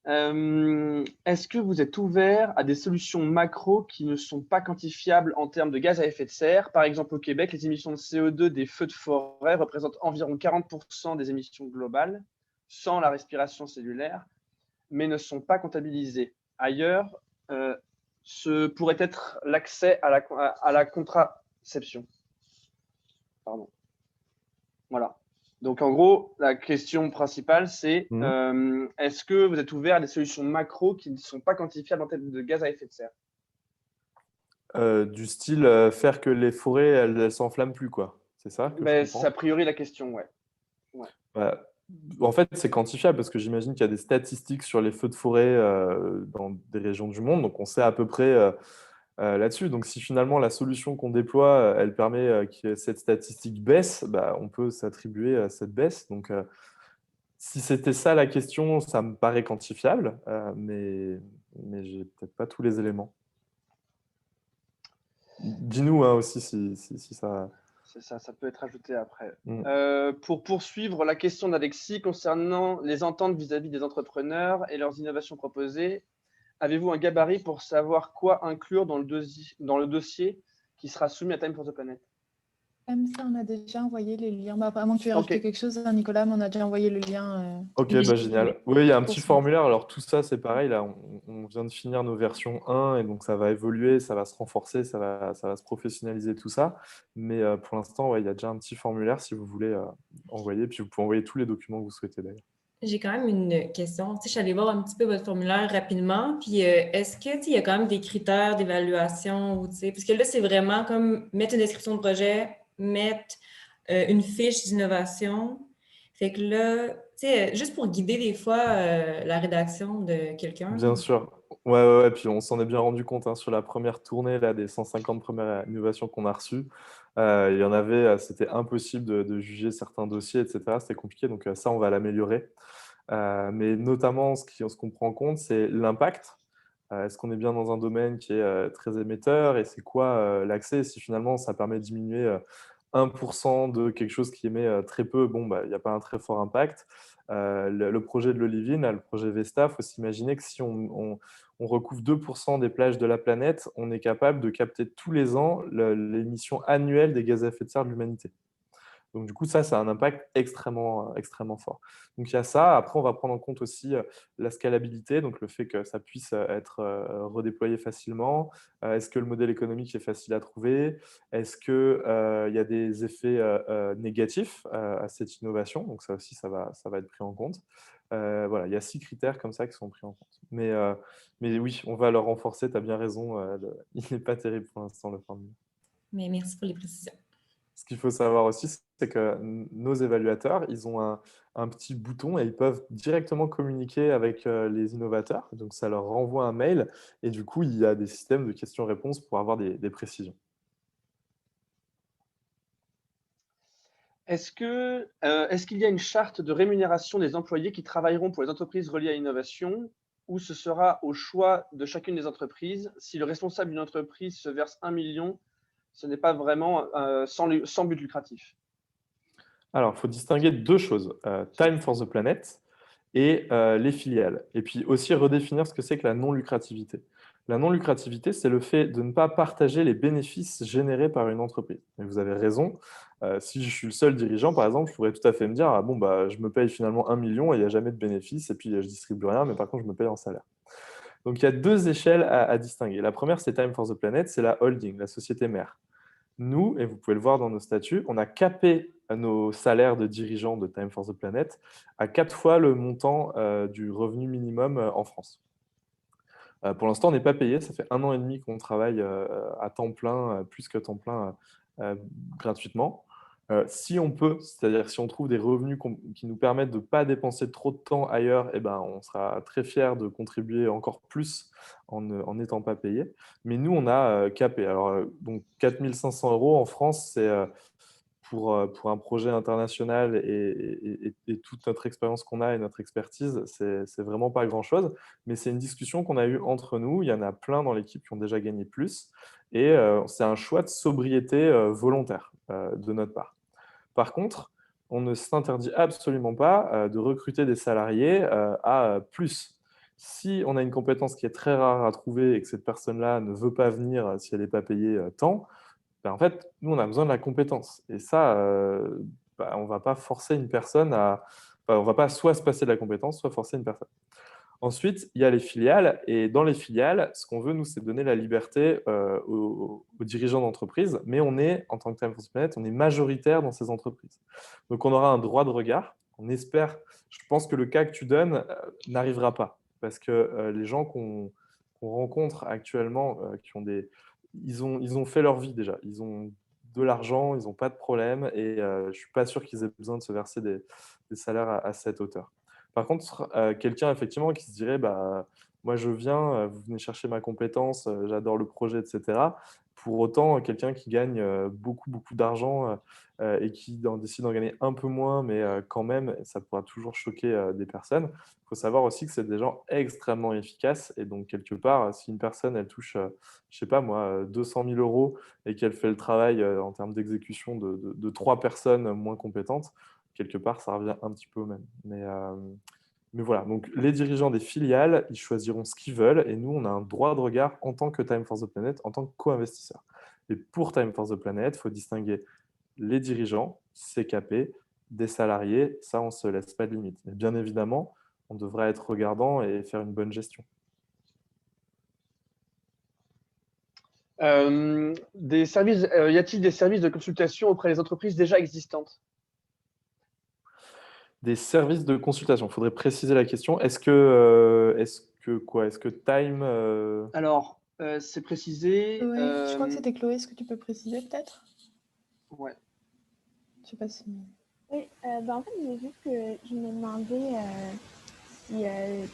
Est-ce que vous êtes ouvert à des solutions macro qui ne sont pas quantifiables en termes de gaz à effet de serre? Par exemple, au Québec, les émissions de CO2 des feux de forêt représentent environ 40% des émissions globales sans la respiration cellulaire, mais ne sont pas comptabilisées. Ailleurs, ce pourrait être l'accès à la contraception. Pardon. Voilà. Donc, en gros, la question principale, c'est est-ce que vous êtes ouvert à des solutions macro qui ne sont pas quantifiables en termes de gaz à effet de serre? Du style faire que les forêts, elles s'enflamment plus, quoi. C'est ça que je comprends? C'est a priori la question, ouais. En fait, c'est quantifiable parce que j'imagine qu'il y a des statistiques sur les feux de forêt dans des régions du monde. Donc, on sait à peu près là-dessus. Donc, si finalement la solution qu'on déploie, elle permet que cette statistique baisse, on peut s'attribuer à cette baisse. Donc, si c'était ça la question, ça me paraît quantifiable, mais je n'ai peut-être pas tous les éléments. Dis-nous aussi si ça… C'est ça, ça peut être ajouté après. Pour poursuivre la question d'Alexis concernant les ententes vis-à-vis des entrepreneurs et leurs innovations proposées, avez-vous un gabarit pour savoir quoi inclure dans le dossier qui sera soumis à Time for the Planet? Comme ça, on a déjà envoyé les liens. Bah, à moins que tu aies rajouté Ok. quelque chose, hein, Nicolas, mais on a déjà envoyé le lien. Ok, Oui, bah génial. Oui, il y a un petit ça. formulaire. Alors tout ça, c'est pareil. Là, on vient de finir nos versions 1 et donc ça va évoluer, ça va se renforcer, ça va se professionnaliser tout ça. Mais pour l'instant, ouais, il y a déjà un petit formulaire si vous voulez envoyer. Puis vous pouvez envoyer tous les documents que vous souhaitez d'ailleurs. J'ai quand même une question. Tu sais, je suis allée voir un petit peu votre formulaire rapidement. Puis, est-ce que, tu sais, il y a quand même des critères d'évaluation ou, tu sais, parce que là, c'est vraiment comme mettre une description de projet, mettre une fiche d'innovation. Fait que là, tu sais, juste pour guider des fois la rédaction de quelqu'un. Bien sûr. Ouais, ouais, ouais. Puis on s'en est bien rendu compte hein, sur la première tournée là, des 150 premières innovations qu'on a reçues. Il y en avait, c'était impossible de juger certains dossiers, etc. C'était compliqué. Donc ça, on va l'améliorer. Mais notamment, ce qu'on prend en compte, c'est l'impact. Est-ce qu'on est bien dans un domaine qui est très émetteur et c'est quoi l'accès? Si finalement ça permet de diminuer 1% de quelque chose qui émet très peu, bon, bah, il n'y a pas un très fort impact. Le projet de l'Olivine, le projet Vesta, il faut s'imaginer que si on recouvre 2% des plages de la planète, on est capable de capter tous les ans l'émission annuelle des gaz à effet de serre de l'humanité. Donc, du coup, ça a un impact extrêmement, extrêmement fort. Donc, il y a ça. Après, on va prendre en compte aussi la scalabilité, donc le fait que ça puisse être redéployé facilement. Est-ce que le modèle économique est facile à trouver? Est-ce qu'il y a des effets négatifs à cette innovation? Donc, ça aussi, ça va être pris en compte. Voilà, il y a 6 critères comme ça qui sont pris en compte. Mais oui, on va le renforcer, tu as bien raison. Il n'est pas terrible pour l'instant, le formulaire. Mais merci pour les précisions. Ce qu'il faut savoir aussi, c'est que nos évaluateurs, ils ont un petit bouton et ils peuvent directement communiquer avec les innovateurs. Donc, ça leur renvoie un mail et du coup, il y a des systèmes de questions-réponses pour avoir des précisions. Est-ce qu'il y a une charte de rémunération des employés qui travailleront pour les entreprises reliées à l'innovation ou ce sera au choix de chacune des entreprises? Si le responsable d'une entreprise se verse 1 million, ce n'est pas vraiment sans but lucratif. Alors, il faut distinguer deux choses, Time for the Planet et les filiales. Et puis aussi redéfinir ce que c'est que la non-lucrativité. La non-lucrativité, c'est le fait de ne pas partager les bénéfices générés par une entreprise. Et vous avez raison, si je suis le seul dirigeant, par exemple, je pourrais tout à fait me dire, ah bon, bah, je me paye finalement 1 million et il n'y a jamais de bénéfices, et puis je ne distribue rien, mais par contre, je me paye en salaire. Donc il y a deux échelles à distinguer. La première, c'est Time for the Planet, c'est la holding, la société mère. Nous, et vous pouvez le voir dans nos statuts, on a capé nos salaires de dirigeants de Time for the Planet à 4 fois le montant du revenu minimum en France. Pour l'instant, on n'est pas payé. Ça fait 1 an et demi qu'on travaille à temps plein, plus que temps plein, gratuitement. Si on peut, c'est-à-dire si on trouve des revenus qui nous permettent de ne pas dépenser trop de temps ailleurs, eh ben, on sera très fiers de contribuer encore plus en n'étant pas payé. Mais nous, on a capé. Alors, donc 4 500 € en France, c'est pour un projet international et toute notre expérience qu'on a et notre expertise, c'est vraiment pas grand-chose. Mais c'est une discussion qu'on a eue entre nous. Il y en a plein dans l'équipe qui ont déjà gagné plus. Et c'est un choix de sobriété volontaire de notre part. Par contre, on ne s'interdit absolument pas de recruter des salariés à plus. Si on a une compétence qui est très rare à trouver et que cette personne-là ne veut pas venir si elle n'est pas payée tant, ben, en fait, nous, on a besoin de la compétence. Et ça, bah, on ne va pas forcer une personne à... Enfin, on ne va pas soit se passer de la compétence, soit forcer une personne. Ensuite, il y a les filiales. Et dans les filiales, ce qu'on veut, nous, c'est donner la liberté aux dirigeants d'entreprise. Mais on est, en tant que Time for the Planet, on est majoritaire dans ces entreprises. Donc, on aura un droit de regard. On espère, je pense que le cas que tu donnes n'arrivera pas. Parce que les gens qu'on rencontre actuellement, qui ont ils ont fait leur vie déjà. Ils ont de l'argent, ils n'ont pas de problème. Et je ne suis pas sûr qu'ils aient besoin de se verser des salaires à cette hauteur. Par contre, quelqu'un effectivement qui se dirait bah, moi je viens, vous venez chercher ma compétence, j'adore le projet, etc. Pour autant, quelqu'un qui gagne beaucoup, beaucoup d'argent et qui décide d'en gagner un peu moins, mais quand même, ça pourra toujours choquer des personnes. Il faut savoir aussi que c'est des gens extrêmement efficaces. Et donc, quelque part, si une personne, elle touche, je sais pas moi, 200 000 € et qu'elle fait le travail en termes d'exécution de 3 personnes moins compétentes, quelque part, ça revient un petit peu au même. Mais voilà, donc les dirigeants des filiales, ils choisiront ce qu'ils veulent et nous, on a un droit de regard en tant que Time for the Planet, en tant que co-investisseur. Et pour Time for the Planet, il faut distinguer les dirigeants, CKP, des salariés, ça, on ne se laisse pas de limite. Mais bien évidemment, on devrait être regardant et faire une bonne gestion. Y a-t-il des services de consultation auprès des entreprises déjà existantes? Des services de consultation, il faudrait préciser la question. Est-ce que Time… Alors, c'est précisé. Chloé, je crois que c'était Chloé. Est-ce que tu peux préciser peut-être? Ouais. Je sais pas si… Oui, en fait, j'ai juste que je me demandais si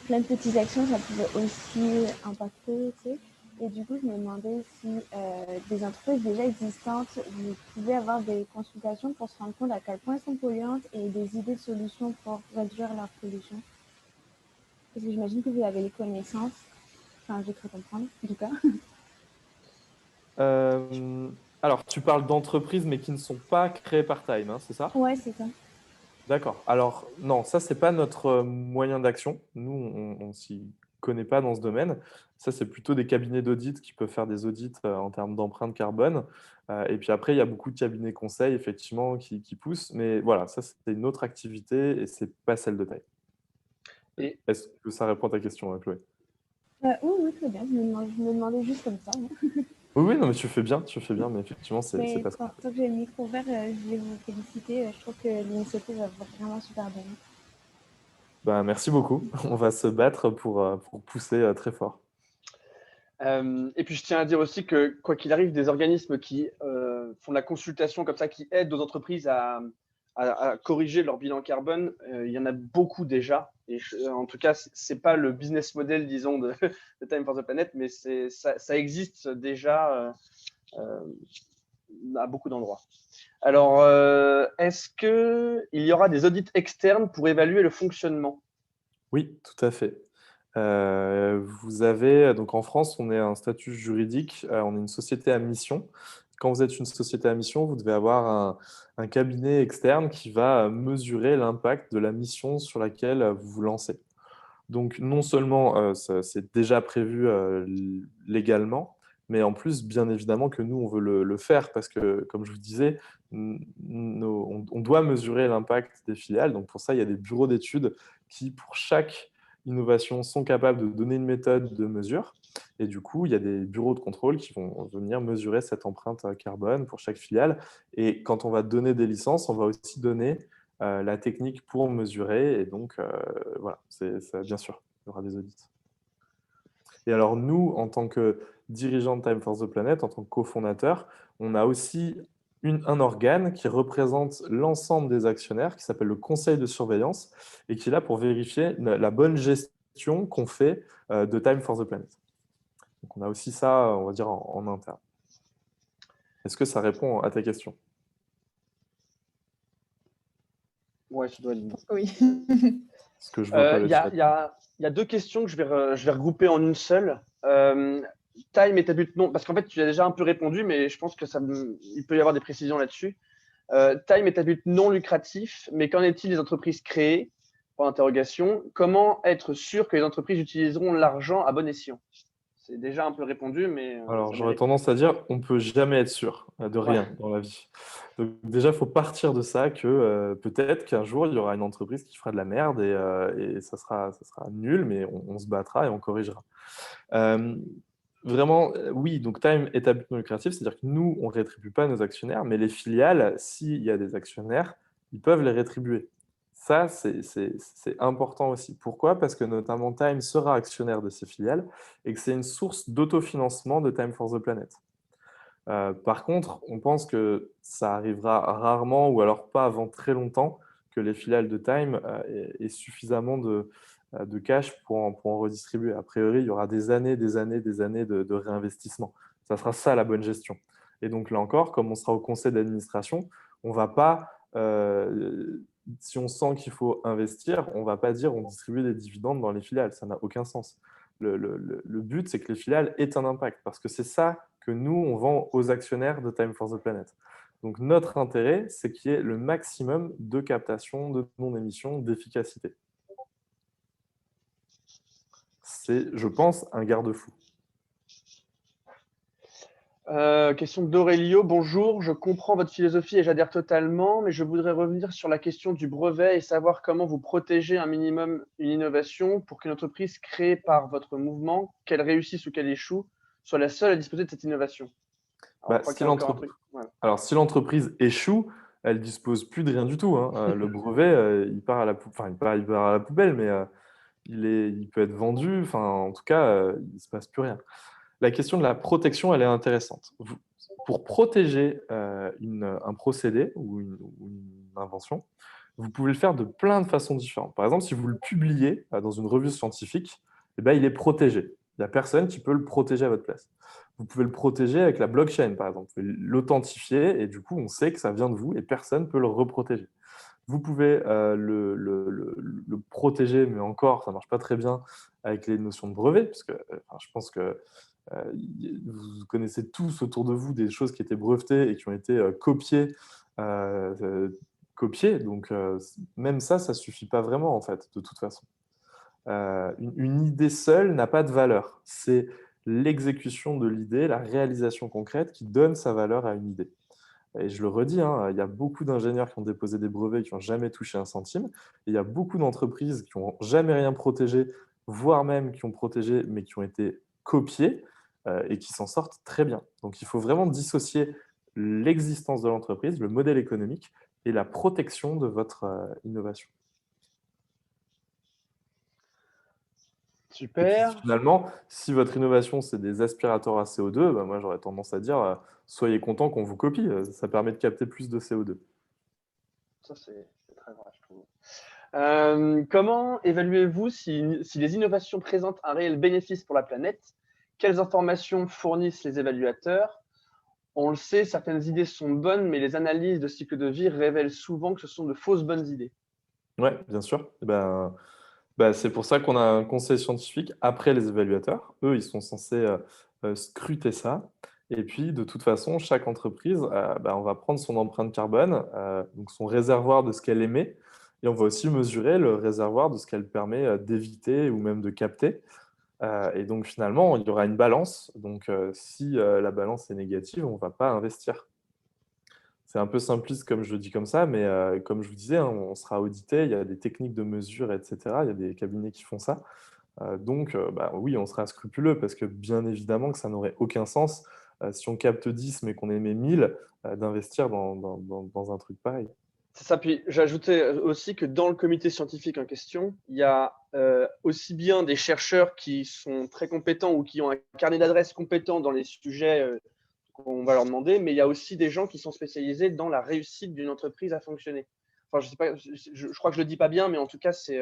plein de petites actions, ça pouvait aussi impacter, tu sais. Et du coup, je me demandais si des entreprises déjà existantes, vous pouvez avoir des consultations pour se rendre compte à quel point elles sont polluantes et des idées de solutions pour réduire leur pollution. Parce que j'imagine que vous avez les connaissances. Enfin, j'ai cru comprendre, en tout cas. Alors, tu parles d'entreprises, mais qui ne sont pas créées par Time, hein, c'est ça? Ouais, c'est ça. D'accord. Alors, non, ça, ce n'est pas notre moyen d'action. Nous, on ne s'y connaît pas dans ce domaine. Ça, c'est plutôt des cabinets d'audit qui peuvent faire des audits en termes d'empreinte carbone. Et puis après, il y a beaucoup de cabinets conseils, effectivement, qui poussent. Mais voilà, ça, c'est une autre activité et ce n'est pas celle de Time. Et… Est-ce que ça répond à ta question, Chloé? Oui, très bien. Je me demandais juste comme ça. Hein. Oui, non, mais tu fais bien, mais effectivement, c'est Mais pas ça. tant que j'ai le micro ouvert, je voulais vous féliciter. Je trouve que l'initiative est vraiment super bonne. Ben, merci beaucoup. On va se battre pour pousser très fort. Et puis, je tiens à dire aussi que, quoi qu'il arrive, des organismes qui font de la consultation comme ça, qui aident aux entreprises à corriger leur bilan carbone, il y en a beaucoup déjà. Et en tout cas, ce n'est pas le business model, disons, de Time for the Planet, mais ça existe déjà à beaucoup d'endroits. Alors, est-ce qu'il y aura des audits externes pour évaluer le fonctionnement? Oui, tout à fait. Vous avez, donc en France, on est un statut juridique, on est une société à mission. Quand vous êtes une société à mission, vous devez avoir un cabinet externe qui va mesurer l'impact de la mission sur laquelle vous vous lancez. Donc non seulement c'est déjà prévu légalement, mais en plus, bien évidemment que nous, on veut le faire parce que, comme je vous disais, on doit mesurer l'impact des filiales. Donc pour ça, il y a des bureaux d'études qui, pour chaque innovation, sont capables de donner une méthode de mesure. Et du coup, il y a des bureaux de contrôle qui vont venir mesurer cette empreinte carbone pour chaque filiale. Et quand on va donner des licences, on va aussi donner la technique pour mesurer. Et donc, voilà, bien sûr, il y aura des audits. Et alors, nous, en tant que dirigeant de Time for the Planet, en tant que cofondateur, on a aussi un organe qui représente l'ensemble des actionnaires, qui s'appelle le conseil de surveillance, et qui est là pour vérifier la bonne gestion qu'on fait de Time for the Planet. Donc, on a aussi ça, on va dire, en interne. Est-ce que ça répond à ta question? Ouais, ça doit être bon. Oui. Ce que je vois pas Il le y a deux questions que je vais regrouper en une seule. Time est à but non, parce qu'en fait, tu as déjà un peu répondu, mais je pense que il peut y avoir des précisions là-dessus. Time est à but non lucratif, mais qu'en est-il des entreprises créées? Pour l'interrogation. Comment être sûr que les entreprises utiliseront l'argent à bon escient? C'est déjà un peu répondu, mais… Alors, ça j'aurais mérite. tendance à dire on ne peut jamais être sûr de rien dans la vie. Donc, déjà, il faut partir de ça que peut-être qu'un jour, il y aura une entreprise qui fera de la merde et ça sera nul, mais on se battra et on corrigera. Vraiment, oui, donc Time est à but non lucratif, c'est-à-dire que nous, on ne rétribue pas nos actionnaires, mais les filiales, s'il y a des actionnaires, ils peuvent les rétribuer. Ça, c'est important aussi. Pourquoi? Parce que notamment Time sera actionnaire de ces filiales et que c'est une source d'autofinancement de Time for the Planet. Par contre, on pense que ça arrivera rarement ou alors pas avant très longtemps que les filiales de Time aient suffisamment de cash pour en redistribuer. A priori, il y aura des années de réinvestissement. Ça sera ça la bonne gestion. Et donc là encore, comme on sera au conseil d'administration, on ne va pas, si on sent qu'il faut investir, on ne va pas dire on distribue des dividendes dans les filiales. Ça n'a aucun sens. Le but, c'est que les filiales aient un impact parce que c'est ça que nous, on vend aux actionnaires de Time for the Planet. Donc notre intérêt, c'est qu'il y ait le maximum de captation, de non-émission, d'efficacité. C'est, je pense, un garde-fou. Question d'Aurelio. Bonjour, je comprends votre philosophie et j'adhère totalement, mais je voudrais revenir sur la question du brevet et savoir comment vous protégez un minimum une innovation pour qu'une entreprise créée par votre mouvement, qu'elle réussisse ou qu'elle échoue, soit la seule à disposer de cette innovation. Alors, je crois qu'il y a encore un truc. Voilà. Alors, si l'entreprise échoue, elle dispose plus de rien du tout, hein. Le brevet, il part à la il part à la poubelle, mais il peut être vendu. Enfin, en tout cas, il ne se passe plus rien. La question de la protection, elle est intéressante. Pour protéger un procédé ou une invention, vous pouvez le faire de plein de façons différentes. Par exemple, si vous le publiez dans une revue scientifique, eh ben, il est protégé. Il n'y a personne qui peut le protéger à votre place. Vous pouvez le protéger avec la blockchain, par exemple. Vous pouvez l'authentifier et du coup, on sait que ça vient de vous et personne ne peut le reprotéger. Vous pouvez le protéger, mais encore, ça ne marche pas très bien avec les notions de brevet, parce que je pense que vous connaissez tous autour de vous des choses qui étaient brevetées et qui ont été copiées. Donc, même ça ne suffit pas vraiment, en fait, de toute façon. Une idée seule n'a pas de valeur. C'est l'exécution de l'idée, la réalisation concrète qui donne sa valeur à une idée. Et je le redis, hein, il y a beaucoup d'ingénieurs qui ont déposé des brevets qui n'ont jamais touché un centime. Et il y a beaucoup d'entreprises qui n'ont jamais rien protégé, voire même qui ont protégé, mais qui ont été copiées et qui s'en sortent très bien. Donc, il faut vraiment dissocier l'existence de l'entreprise, le modèle économique et la protection de votre innovation. Super. Puis, finalement, si votre innovation, c'est des aspirateurs à CO2, bah, moi, j'aurais tendance à dire soyez content qu'on vous copie. Ça permet de capter plus de CO2. Ça, c'est très vrai, je trouve. Comment évaluez-vous si les innovations présentent un réel bénéfice pour la planète? Quelles informations fournissent les évaluateurs? On le sait, certaines idées sont bonnes, mais les analyses de cycle de vie révèlent souvent que ce sont de fausses bonnes idées. Oui, bien sûr. C'est pour ça qu'on a un conseil scientifique après les évaluateurs. Eux, ils sont censés scruter ça. Et puis, de toute façon, chaque entreprise, on va prendre son empreinte carbone, donc son réservoir de ce qu'elle émet, et on va aussi mesurer le réservoir de ce qu'elle permet d'éviter ou même de capter. Et donc, finalement, il y aura une balance. Donc, si la balance est négative, on ne va pas investir. C'est un peu simpliste comme je le dis comme ça, mais comme je vous disais, hein, on sera audité, il y a des techniques de mesure, etc. Il y a des cabinets qui font ça. Donc, oui, on sera scrupuleux parce que bien évidemment que ça n'aurait aucun sens si on capte 10 mais qu'on émet 1000 d'investir dans un truc pareil. C'est ça. Puis j'ajoutais aussi que dans le comité scientifique en question, il y a aussi bien des chercheurs qui sont très compétents ou qui ont un carnet d'adresses compétent dans les sujets qu'on va leur demander, mais il y a aussi des gens qui sont spécialisés dans la réussite d'une entreprise à fonctionner. Enfin, je sais pas, je crois que je le dis pas bien, mais en tout cas, c'est,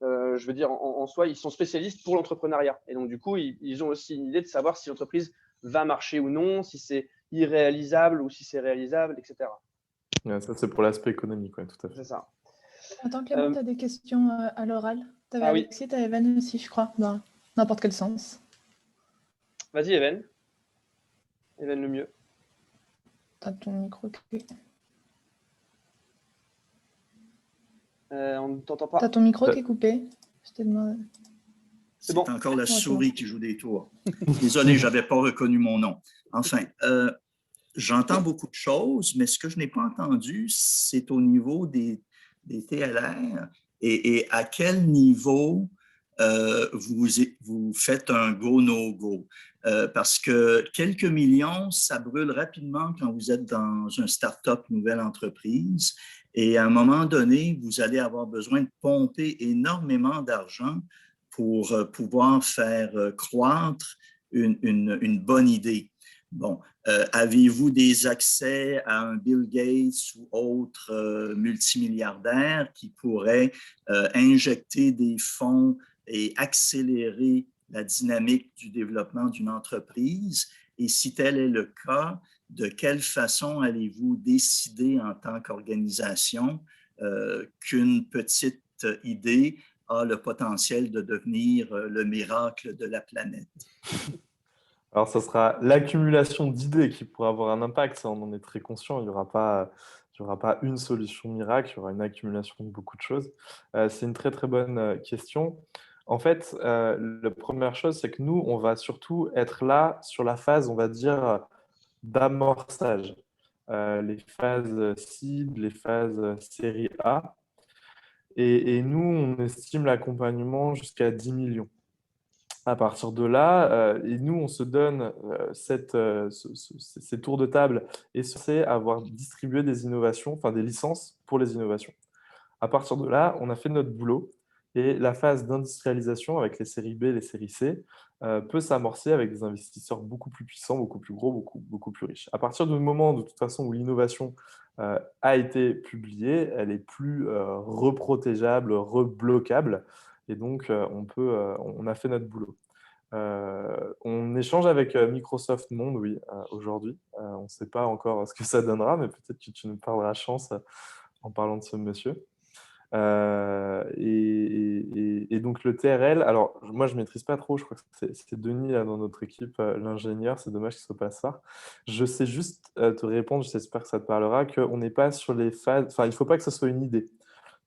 je veux dire, en soi, ils sont spécialistes pour l'entrepreneuriat. Et donc, du coup, ils ont aussi une idée de savoir si l'entreprise va marcher ou non, si c'est irréalisable ou si c'est réalisable, etc. Ouais, ça, c'est pour l'aspect économique, ouais, tout à fait. C'est ça. Attends, Clément, tu as des questions à l'oral? Tu avais Ah oui. Alexis, tu avais Evan aussi, je crois, dans n'importe quel sens. Vas-y, Evan. Evan le mieux. T'as ton micro coupé. On ne t'entend pas. T'as ton micro qui est coupé. Je t'ai demandé. C'est bon. encore la Ouais, souris qui joue des tours. Désolé, je n'avais pas reconnu mon nom. Enfin, j'entends beaucoup de choses, mais ce que je n'ai pas entendu, c'est au niveau des TLR et à quel niveau vous faites un go, no go. Parce que quelques millions, ça brûle rapidement quand vous êtes dans un start-up, nouvelle entreprise. Et à un moment donné, vous allez avoir besoin de pomper énormément d'argent pour pouvoir faire croître une bonne idée. Bon, avez-vous des accès à un Bill Gates ou autre multimilliardaire qui pourrait injecter des fonds et accélérer la dynamique du développement d'une entreprise? Et si tel est le cas, de quelle façon allez-vous décider en tant qu'organisation qu'une petite idée a le potentiel de devenir le miracle de la planète? Alors, ça sera l'accumulation d'idées qui pourra avoir un impact, ça, on en est très conscient. Il n'y aura pas une solution miracle, il y aura une accumulation de beaucoup de choses. C'est une très, très bonne question. En fait, la première chose, c'est que nous, on va surtout être là sur la phase, on va dire, d'amorçage, les phases seed, les phases série A. Et nous, on estime l'accompagnement jusqu'à 10 millions. À partir de là, et nous, on se donne ces tours de table et c'est avoir distribué des innovations, enfin des licences pour les innovations. À partir de là, on a fait notre boulot et la phase d'industrialisation avec les séries B et les séries C peut s'amorcer avec des investisseurs beaucoup plus puissants, beaucoup plus gros, beaucoup plus riches. À partir du moment, de toute façon, où l'innovation a été publiée, elle est plus reprotégeable, rebloquable. Et donc, on a fait notre boulot. On échange avec Microsoft Monde, oui, aujourd'hui. On ne sait pas encore ce que ça donnera, mais peut-être que tu nous parleras chance en parlant de ce monsieur. Et donc le TRL, alors moi je ne maîtrise pas trop, je crois que c'est Denis là, dans notre équipe, l'ingénieur, c'est dommage qu'il ne soit pas ça. Je sais juste te répondre, j'espère que ça te parlera, qu'on n'est pas sur les phases, enfin il ne faut pas que ce soit une idée.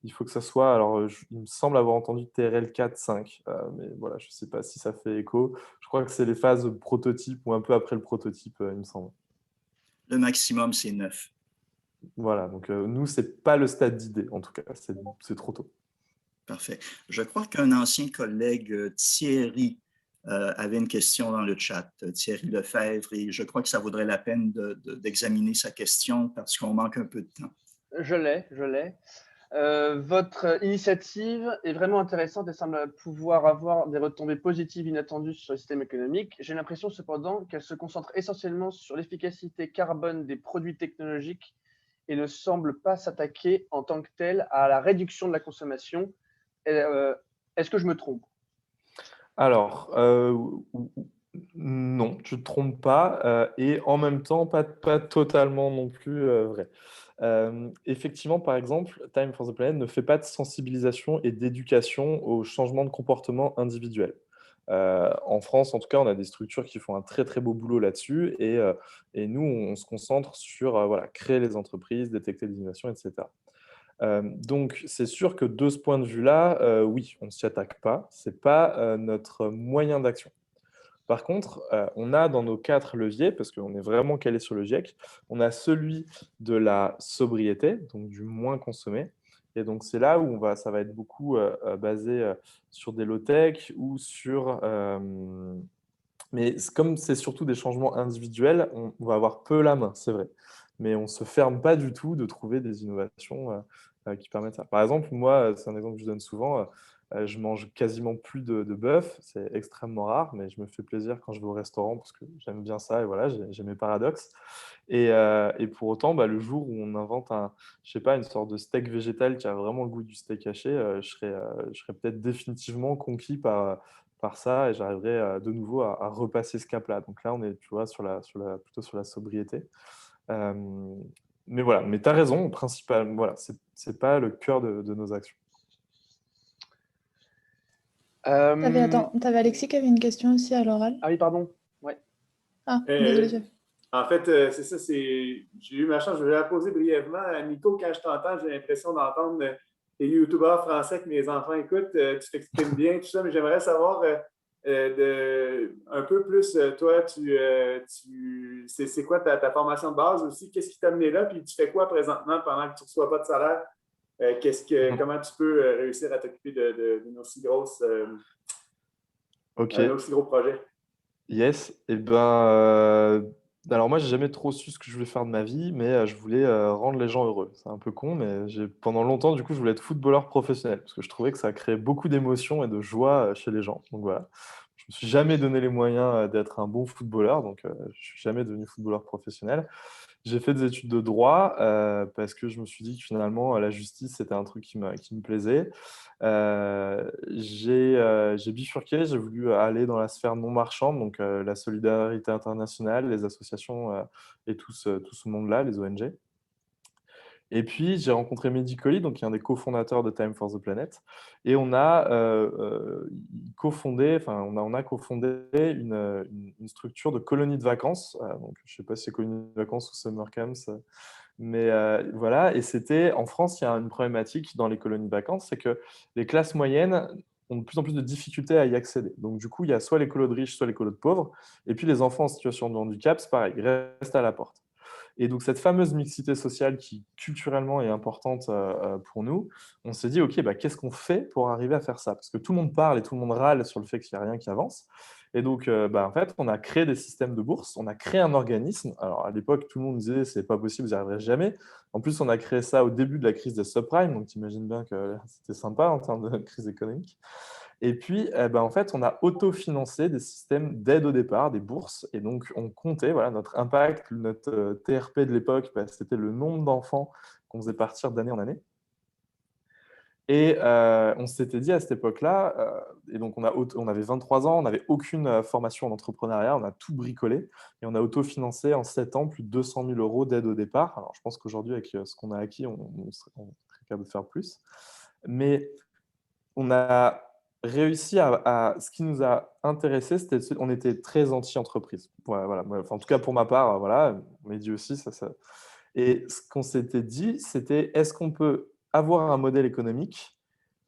Il faut que ça soit, alors il me semble avoir entendu TRL 4, 5, mais voilà, je ne sais pas si ça fait écho. Je crois que c'est les phases prototype ou un peu après le prototype, il me semble. Le maximum, c'est 9. Voilà, donc nous, ce n'est pas le stade d'idée, en tout cas, c'est trop tôt. Parfait. Je crois qu'un ancien collègue, Thierry, avait une question dans le chat, Thierry Lefebvre, et je crois que ça vaudrait la peine d'examiner sa question parce qu'on manque un peu de temps. Je l'ai. Votre initiative est vraiment intéressante et semble pouvoir avoir des retombées positives inattendues sur le système économique. J'ai l'impression cependant qu'elle se concentre essentiellement sur l'efficacité carbone des produits technologiques et ne semble pas s'attaquer en tant que telle à la réduction de la consommation. Est-ce que je me trompe? Alors, non, tu ne te trompes pas, et en même temps, pas totalement non plus vrai. Effectivement, par exemple, Time for the Planet ne fait pas de sensibilisation et d'éducation au changement de comportement individuel. En France, en tout cas, on a des structures qui font un très très beau boulot là-dessus, et nous, on se concentre sur voilà, créer les entreprises, détecter les innovations, etc. Donc, c'est sûr que de ce point de vue-là, oui, on ne s'y attaque pas. Ce n'est pas notre moyen d'action. Par contre, on a dans nos 4 leviers, parce qu'on est vraiment calé sur le GIEC, on a celui de la sobriété, donc du moins consommé. Et donc, c'est là où ça va être beaucoup basé sur des low-tech ou sur... mais comme c'est surtout des changements individuels, on va avoir peu la main, c'est vrai. Mais on ne se ferme pas du tout de trouver des innovations qui permettent ça. Par exemple, moi, c'est un exemple que je donne souvent, je mange quasiment plus de bœuf, c'est extrêmement rare, mais je me fais plaisir quand je vais au restaurant parce que j'aime bien ça et voilà, j'ai mes paradoxes. Et pour autant, le jour où on invente je sais pas, une sorte de steak végétal qui a vraiment le goût du steak haché, je serais peut-être définitivement conquis par ça et j'arriverai de nouveau à repasser ce cap-là. Donc là, on est, tu vois, plutôt sur la sobriété. Mais voilà, mais tu as raison, principalement, voilà, c'est pas le cœur de nos actions. T'avais Alexis qui avait une question aussi à l'oral. Ah oui, pardon. Ouais. Ah, désolé, chef. En fait, c'est ça, j'ai eu ma chance, je vais la poser brièvement. Nico, quand je t'entends, j'ai l'impression d'entendre les youtubeurs français que mes enfants écoutent. Tu t'exprimes bien, tout ça, mais j'aimerais savoir un peu plus, toi, c'est quoi ta formation de base aussi? Qu'est-ce qui t'a amené là? Puis tu fais quoi présentement pendant que tu ne reçois pas de salaire? Comment tu peux réussir à t'occuper d'une aussi grosse, un aussi gros projet? Yes, et alors moi, j'ai jamais trop su ce que je voulais faire de ma vie, mais je voulais rendre les gens heureux. C'est un peu con, mais pendant longtemps, du coup, je voulais être footballeur professionnel parce que je trouvais que ça créait beaucoup d'émotions et de joie chez les gens. Donc voilà, je me suis jamais donné les moyens d'être un bon footballeur, donc je suis jamais devenu footballeur professionnel. J'ai fait des études de droit parce que je me suis dit que finalement, la justice, c'était un truc qui me plaisait. J'ai bifurqué, j'ai voulu aller dans la sphère non marchande, donc la solidarité internationale, les associations et tout ce monde-là, les ONG. Et puis, j'ai rencontré Mehdi Colli, donc qui est un des cofondateurs de Time for the Planet. Et on a cofondé une structure de colonies de vacances. Donc, je ne sais pas si c'est colonies de vacances ou summer camps, mais voilà. Et c'était, en France, il y a une problématique dans les colonies de vacances, c'est que les classes moyennes ont de plus en plus de difficultés à y accéder. Donc, du coup, il y a soit les colos de riches, soit les colos de pauvres. Et puis, les enfants en situation de handicap, c'est pareil, ils restent à la porte. Et donc, cette fameuse mixité sociale qui, culturellement, est importante pour nous, on s'est dit, OK, bah, qu'est-ce qu'on fait pour arriver à faire ça? Parce que tout le monde parle et tout le monde râle sur le fait qu'il n'y a rien qui avance. Et donc, bah, en fait, on a créé des systèmes de bourse, on a créé un organisme. Alors, à l'époque, tout le monde disait, c'est pas possible, vous n'y arriverez jamais. En plus, on a créé ça au début de la crise des subprimes, donc tu imagines bien que c'était sympa en termes de crise économique. Et puis, en fait, on a autofinancé des systèmes d'aide au départ, des bourses. Et donc, on comptait voilà, notre impact, notre TRP de l'époque, c'était le nombre d'enfants qu'on faisait partir d'année en année. Et on s'était dit à cette époque-là, et donc on avait 23 ans, on n'avait aucune formation en entrepreneuriat, on a tout bricolé, et on a autofinancé en 7 ans plus de 200 000 € d'aide au départ. Alors, je pense qu'aujourd'hui, avec ce qu'on a acquis, on serait capable de faire plus. Mais on a réussi ce qui nous a intéressé, c'était on était très anti-entreprise. Voilà. Enfin, en tout cas, pour ma part, voilà, Mehdi aussi. Et ce qu'on s'était dit, c'était est-ce qu'on peut avoir un modèle économique,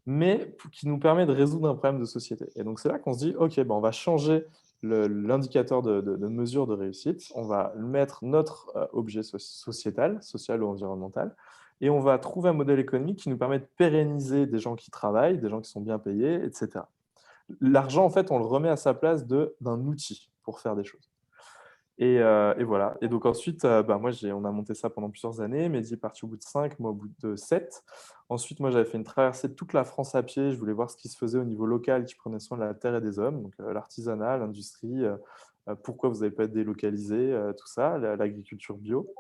mais qui nous permet de résoudre un problème de société. Et donc, c'est là qu'on se dit, OK, on va changer l'indicateur de mesure de réussite, on va mettre notre objet social ou environnemental, et on va trouver un modèle économique qui nous permet de pérenniser des gens qui travaillent, des gens qui sont bien payés, etc. L'argent, en fait, on le remet à sa place d'un outil pour faire des choses. Et voilà. Et donc ensuite, moi, on a monté ça pendant plusieurs années. Mehdi est parti au bout de 5, moi au bout de 7. Ensuite, moi, j'avais fait une traversée de toute la France à pied. Je voulais voir ce qui se faisait au niveau local qui prenait soin de la terre et des hommes, donc l'artisanat, l'industrie, pourquoi vous n'avez pas été délocalisé, tout ça, l'agriculture bio.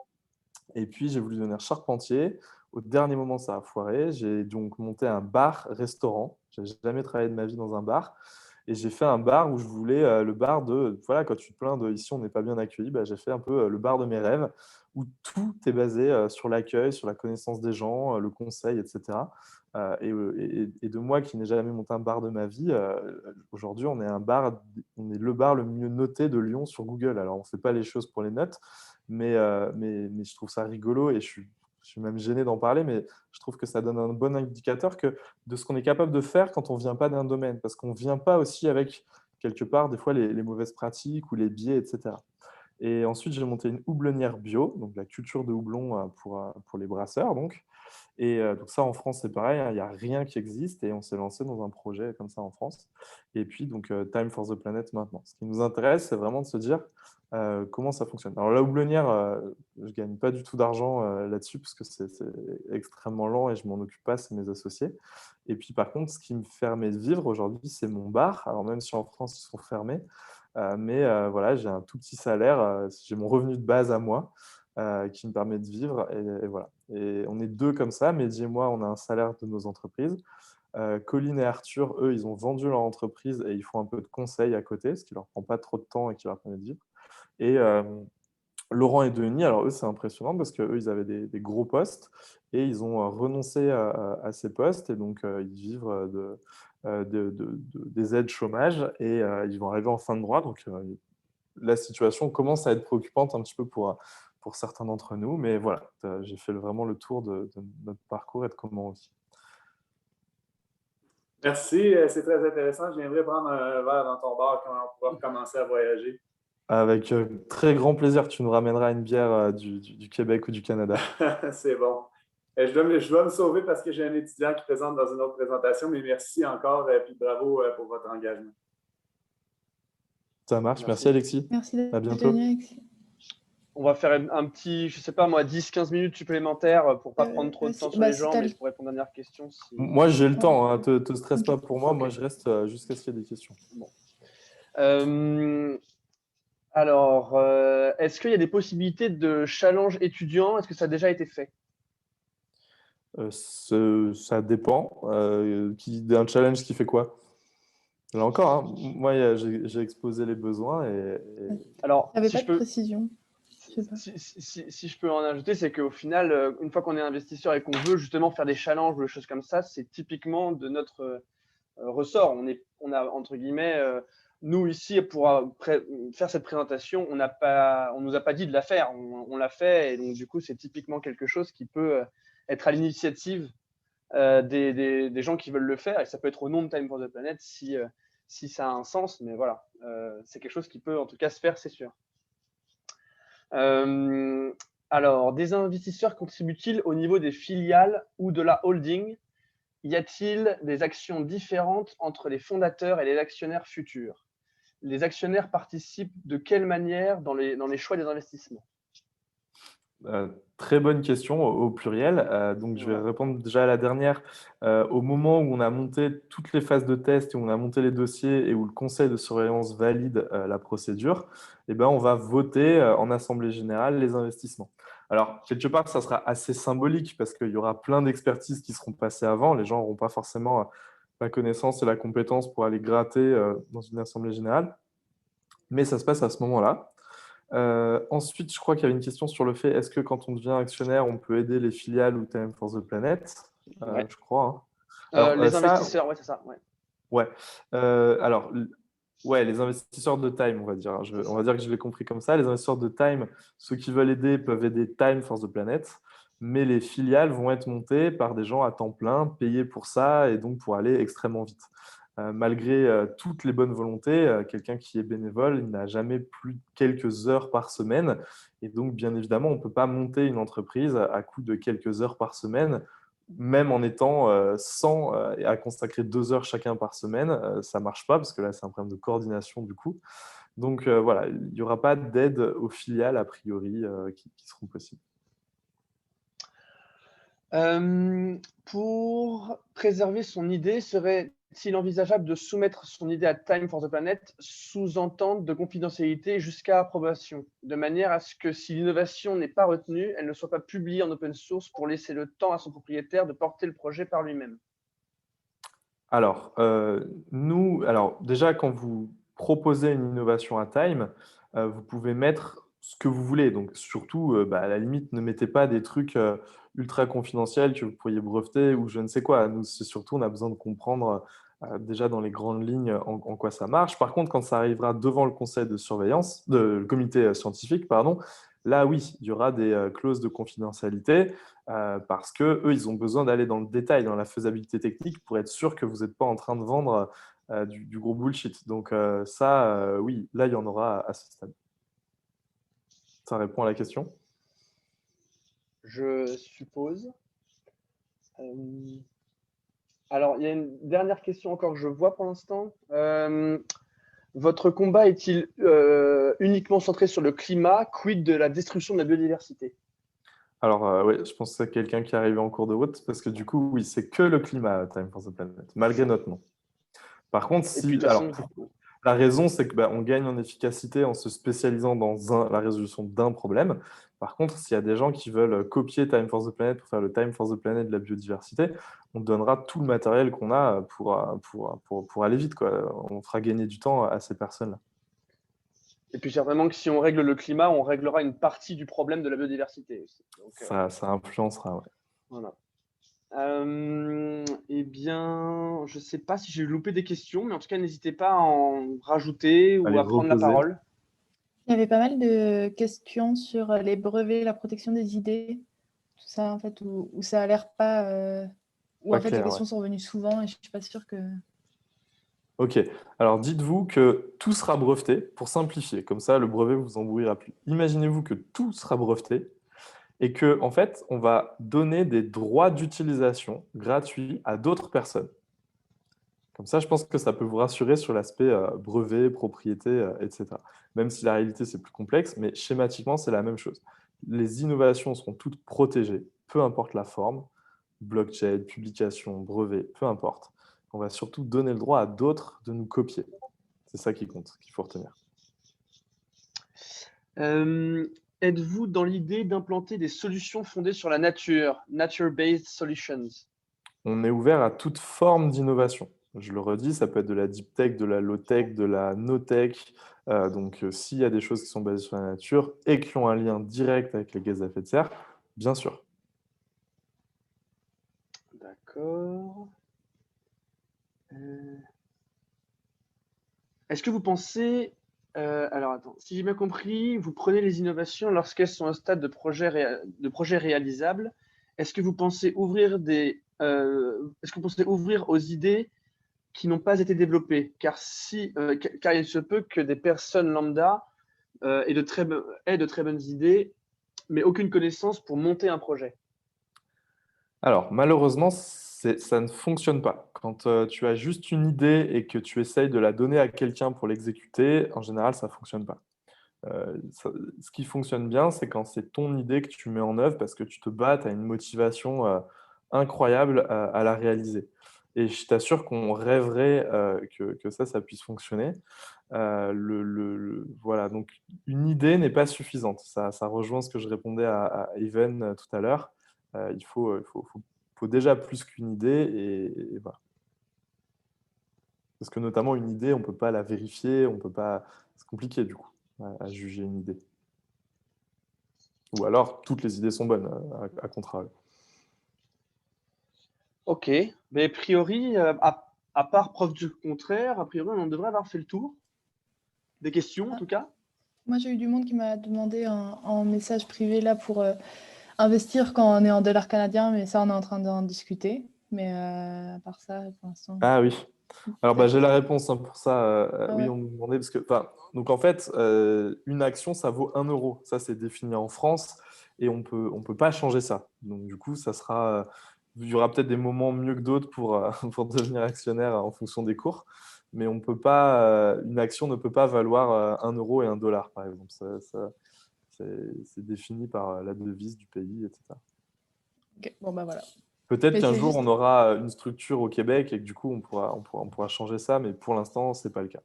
Et puis, j'ai voulu devenir charpentier. Au dernier moment, ça a foiré. J'ai donc monté un bar-restaurant. Je n'ai jamais travaillé de ma vie dans un bar. Et j'ai fait un bar où je voulais le bar voilà, quand tu te plains de ici, on n'est pas bien accueilli, j'ai fait un peu le bar de mes rêves où tout est basé sur l'accueil, sur la connaissance des gens, le conseil, etc. Et de moi qui n'ai jamais monté un bar de ma vie, aujourd'hui, on est le bar le mieux noté de Lyon sur Google. Alors, on ne fait pas les choses pour les notes, mais je trouve ça rigolo et je suis même gêné d'en parler, mais je trouve que ça donne un bon indicateur de ce qu'on est capable de faire quand on ne vient pas d'un domaine, parce qu'on ne vient pas aussi avec, quelque part, des fois, les mauvaises pratiques ou les biais, etc. Et ensuite, j'ai monté une houblonnière bio, donc la culture de houblon pour les brasseurs. Donc ça, en France, c'est pareil, il n'y a rien qui existe et on s'est lancé dans un projet comme ça en France. Et puis, donc, Time for the Planet maintenant. Ce qui nous intéresse, c'est vraiment de se dire comment ça fonctionne. Alors, la houblonnière, je ne gagne pas du tout d'argent là-dessus parce que c'est extrêmement lent et je ne m'en occupe pas, c'est mes associés. Et puis, par contre, ce qui me permet de vivre aujourd'hui, c'est mon bar. Alors, même si en France, ils sont fermés, mais voilà, j'ai un tout petit salaire, j'ai mon revenu de base à moi qui me permet de vivre. Et voilà. Et on est deux comme ça, Mehdi et moi, on a un salaire de nos entreprises. Colline et Arthur, eux, ils ont vendu leur entreprise et ils font un peu de conseil à côté, ce qui ne leur prend pas trop de temps et qui leur permet de vivre. Et Laurent et Denis, alors eux, c'est impressionnant parce qu'eux, ils avaient des gros postes et ils ont renoncé à ces postes et donc ils vivent des aides chômage et ils vont arriver en fin de droit. Donc la situation commence à être préoccupante un petit peu pour certains d'entre nous, mais voilà, j'ai fait vraiment le tour de notre parcours et de comment on vit. Merci, c'est très intéressant. J'aimerais prendre un verre dans ton bar quand on pourra commencer à voyager. Avec très grand plaisir, tu nous ramèneras une bière du Québec ou du Canada. C'est bon. Je dois me sauver parce que j'ai un étudiant qui présente dans une autre présentation, mais merci encore et puis bravo pour votre engagement. Ça marche. Merci Alexis. Merci d'être à bientôt. venu, Alexis. On va faire un petit, je sais pas moi, 10-15 minutes supplémentaires pour pas prendre trop de temps sur les gens, mais pour répondre à une dernière question. Moi, j'ai le temps, hein. Te stresse pas pour moi. Okay. Moi, je reste jusqu'à ce qu'il y ait des questions. Bon. Alors, est-ce qu'il y a des possibilités de challenge étudiant? Est-ce que ça a déjà été fait? Ça dépend. D'un challenge qui fait quoi? Là encore, hein, moi, j'ai exposé les besoins Alors, il n'y avait pas de précision. Si je peux en ajouter, c'est qu'au final, une fois qu'on est investisseur et qu'on veut justement faire des challenges ou des choses comme ça, c'est typiquement de notre ressort. On a, entre guillemets, nous ici, pour faire cette présentation, on nous a pas dit de la faire, on l'a fait. Et donc, du coup, c'est typiquement quelque chose qui peut être à l'initiative des gens qui veulent le faire, et ça peut être au nom de Time for the Planet si ça a un sens, mais voilà, c'est quelque chose qui peut en tout cas se faire, c'est sûr. Alors, des investisseurs contribuent-ils au niveau des filiales ou de la holding? Y a-t-il des actions différentes entre les fondateurs et les actionnaires futurs? Les actionnaires participent de quelle manière dans les choix des investissements? Très bonne question au pluriel. Donc, je vais répondre déjà à la dernière. Au moment où on a monté toutes les phases de test et où on a monté les dossiers et où le conseil de surveillance valide la procédure, eh ben, on va voter en assemblée générale les investissements. Alors, quelque part, ça sera assez symbolique parce qu'il y aura plein d'expertises qui seront passées avant. Les gens n'auront pas forcément la connaissance et la compétence pour aller gratter dans une assemblée générale. Mais ça se passe à ce moment-là. Ensuite, je crois qu'il y avait une question sur le fait, est-ce que quand on devient actionnaire, on peut aider les filiales ou Time for the Planet? Ouais. Je crois. Hein. Alors, les investisseurs, ouais, c'est ça. Ouais. Ouais. Alors, ouais, les investisseurs de Time, on va dire. On va dire que je l'ai compris comme ça. Les investisseurs de Time, ceux qui veulent aider peuvent aider Time for the Planet, mais les filiales vont être montées par des gens à temps plein, payés pour ça et donc pour aller extrêmement vite. Malgré toutes les bonnes volontés, quelqu'un qui est bénévole, il n'a jamais plus de quelques heures par semaine. Et donc, bien évidemment, on ne peut pas monter une entreprise à coût de quelques heures par semaine, même en étant 100 et à consacrer 2 heures chacun par semaine. Ça ne marche pas parce que là, c'est un problème de coordination du coup. Donc, voilà, il n'y aura pas d'aide aux filiales a priori qui seront possibles. Pour préserver son idée, serait-il envisageable de soumettre son idée à Time for the Planet sous entente de confidentialité jusqu'à approbation, de manière à ce que si l'innovation n'est pas retenue, elle ne soit pas publiée en open source pour laisser le temps à son propriétaire de porter le projet par lui-même? Alors, déjà, quand vous proposez une innovation à Time, vous pouvez mettre ce que vous voulez. Donc, surtout, à la limite, ne mettez pas des trucs ultra confidentiels que vous pourriez breveter ou je ne sais quoi. Nous, c'est surtout, on a besoin de comprendre déjà dans les grandes lignes en quoi ça marche. Par contre, quand ça arrivera devant le conseil de surveillance, le comité scientifique, pardon, là, oui, il y aura des clauses de confidentialité. Parce qu'eux, ils ont besoin d'aller dans le détail, dans la faisabilité technique, pour être sûr que vous n'êtes pas en train de vendre du gros bullshit. Donc oui, là, il y en aura à ce stade. Ça répond à la question? Je suppose. Alors, il y a une dernière question encore que je vois pour l'instant. Votre combat est-il uniquement centré sur le climat? Quid de la destruction de la biodiversité? Alors, oui, je pense que c'est quelqu'un qui est arrivé en cours de route, parce que du coup, oui, c'est que le climat, Time for the Planet, malgré notre nom. Par contre, la raison, c'est que on gagne en efficacité en se spécialisant dans la résolution d'un problème. Par contre, s'il y a des gens qui veulent copier Time for the Planet pour faire le Time for the Planet de la biodiversité, on donnera tout le matériel qu'on a pour aller vite, quoi. On fera gagner du temps à ces personnes-là. Et puis certainement que si on règle le climat, on réglera une partie du problème de la biodiversité aussi. Donc, ça influencera, ouais. Voilà. Eh bien, je ne sais pas si j'ai loupé des questions, mais en tout cas, n'hésitez pas à en rajouter ou à prendre la parole. Il y avait pas mal de questions sur les brevets, la protection des idées, tout ça, en fait, où ça a l'air pas... où en fait, les questions sont revenues souvent et je ne suis pas sûre que... Ok, alors dites-vous que tout sera breveté, pour simplifier, comme ça le brevet vous embrouillera plus. Imaginez-vous que tout sera breveté et que en fait, on va donner des droits d'utilisation gratuits à d'autres personnes. Comme ça, je pense que ça peut vous rassurer sur l'aspect brevet, propriété, etc. Même si la réalité, c'est plus complexe, mais schématiquement, c'est la même chose. Les innovations seront toutes protégées, peu importe la forme, blockchain, publication, brevet, peu importe. On va surtout donner le droit à d'autres de nous copier. C'est ça qui compte, qu'il faut retenir. Êtes-vous dans l'idée d'implanter des solutions fondées sur la nature, nature-based solutions? On est ouvert à toute forme d'innovation. Je le redis, ça peut être de la deep tech, de la low tech, de la no tech. Donc, s'il y a des choses qui sont basées sur la nature et qui ont un lien direct avec les gaz à effet de serre, bien sûr. D'accord. Est-ce que vous pensez... alors, attends. Si j'ai bien compris, vous prenez les innovations lorsqu'elles sont au stade de projet réalisable. Est-ce que vous pensez ouvrir des est-ce que vous pensez ouvrir aux idées qui n'ont pas été développées? Car il se peut que des personnes lambda aient de très bonnes idées, mais aucune connaissance pour monter un projet. Alors, malheureusement, ça ne fonctionne pas. Quand tu as juste une idée et que tu essayes de la donner à quelqu'un pour l'exécuter, en général, ça ne fonctionne pas. Ce qui fonctionne bien, c'est quand c'est ton idée que tu mets en œuvre parce que tu te bats, tu as une motivation incroyable à la réaliser. Et je t'assure qu'on rêverait que ça puisse fonctionner. Voilà, donc une idée n'est pas suffisante. Ça rejoint ce que je répondais à Even tout à l'heure. Il faut déjà plus qu'une idée et voilà. Parce que notamment une idée, on ne peut pas la vérifier, on peut pas. C'est compliqué du coup à juger une idée. Ou alors toutes les idées sont bonnes, à contrario. Ok, mais a priori, à part preuve du contraire, a priori, on devrait avoir fait le tour. Des questions en tout cas? Moi, j'ai eu du monde qui m'a demandé en message privé là pour investir quand on est en dollars canadiens, mais ça, on est en train d'en discuter. Mais à part ça, pour l'instant. Ah oui. Alors j'ai la réponse hein, pour ça. Ah oui, ouais. on me demandait parce que, donc en fait, une action ça vaut 1 euro. Ça c'est défini en France et on peut pas changer ça. Donc du coup, ça sera, il y aura peut-être des moments mieux que d'autres pour pour devenir actionnaire en fonction des cours, mais on peut pas, une action ne peut pas valoir 1 euro et 1 dollar par exemple. C'est défini par la devise du pays, etc. Ok, bon bah voilà. Peut-être Mais qu'un c'est jour, juste- on aura une structure au Québec et que du coup, on pourra changer ça, mais pour l'instant, ce n'est pas le cas.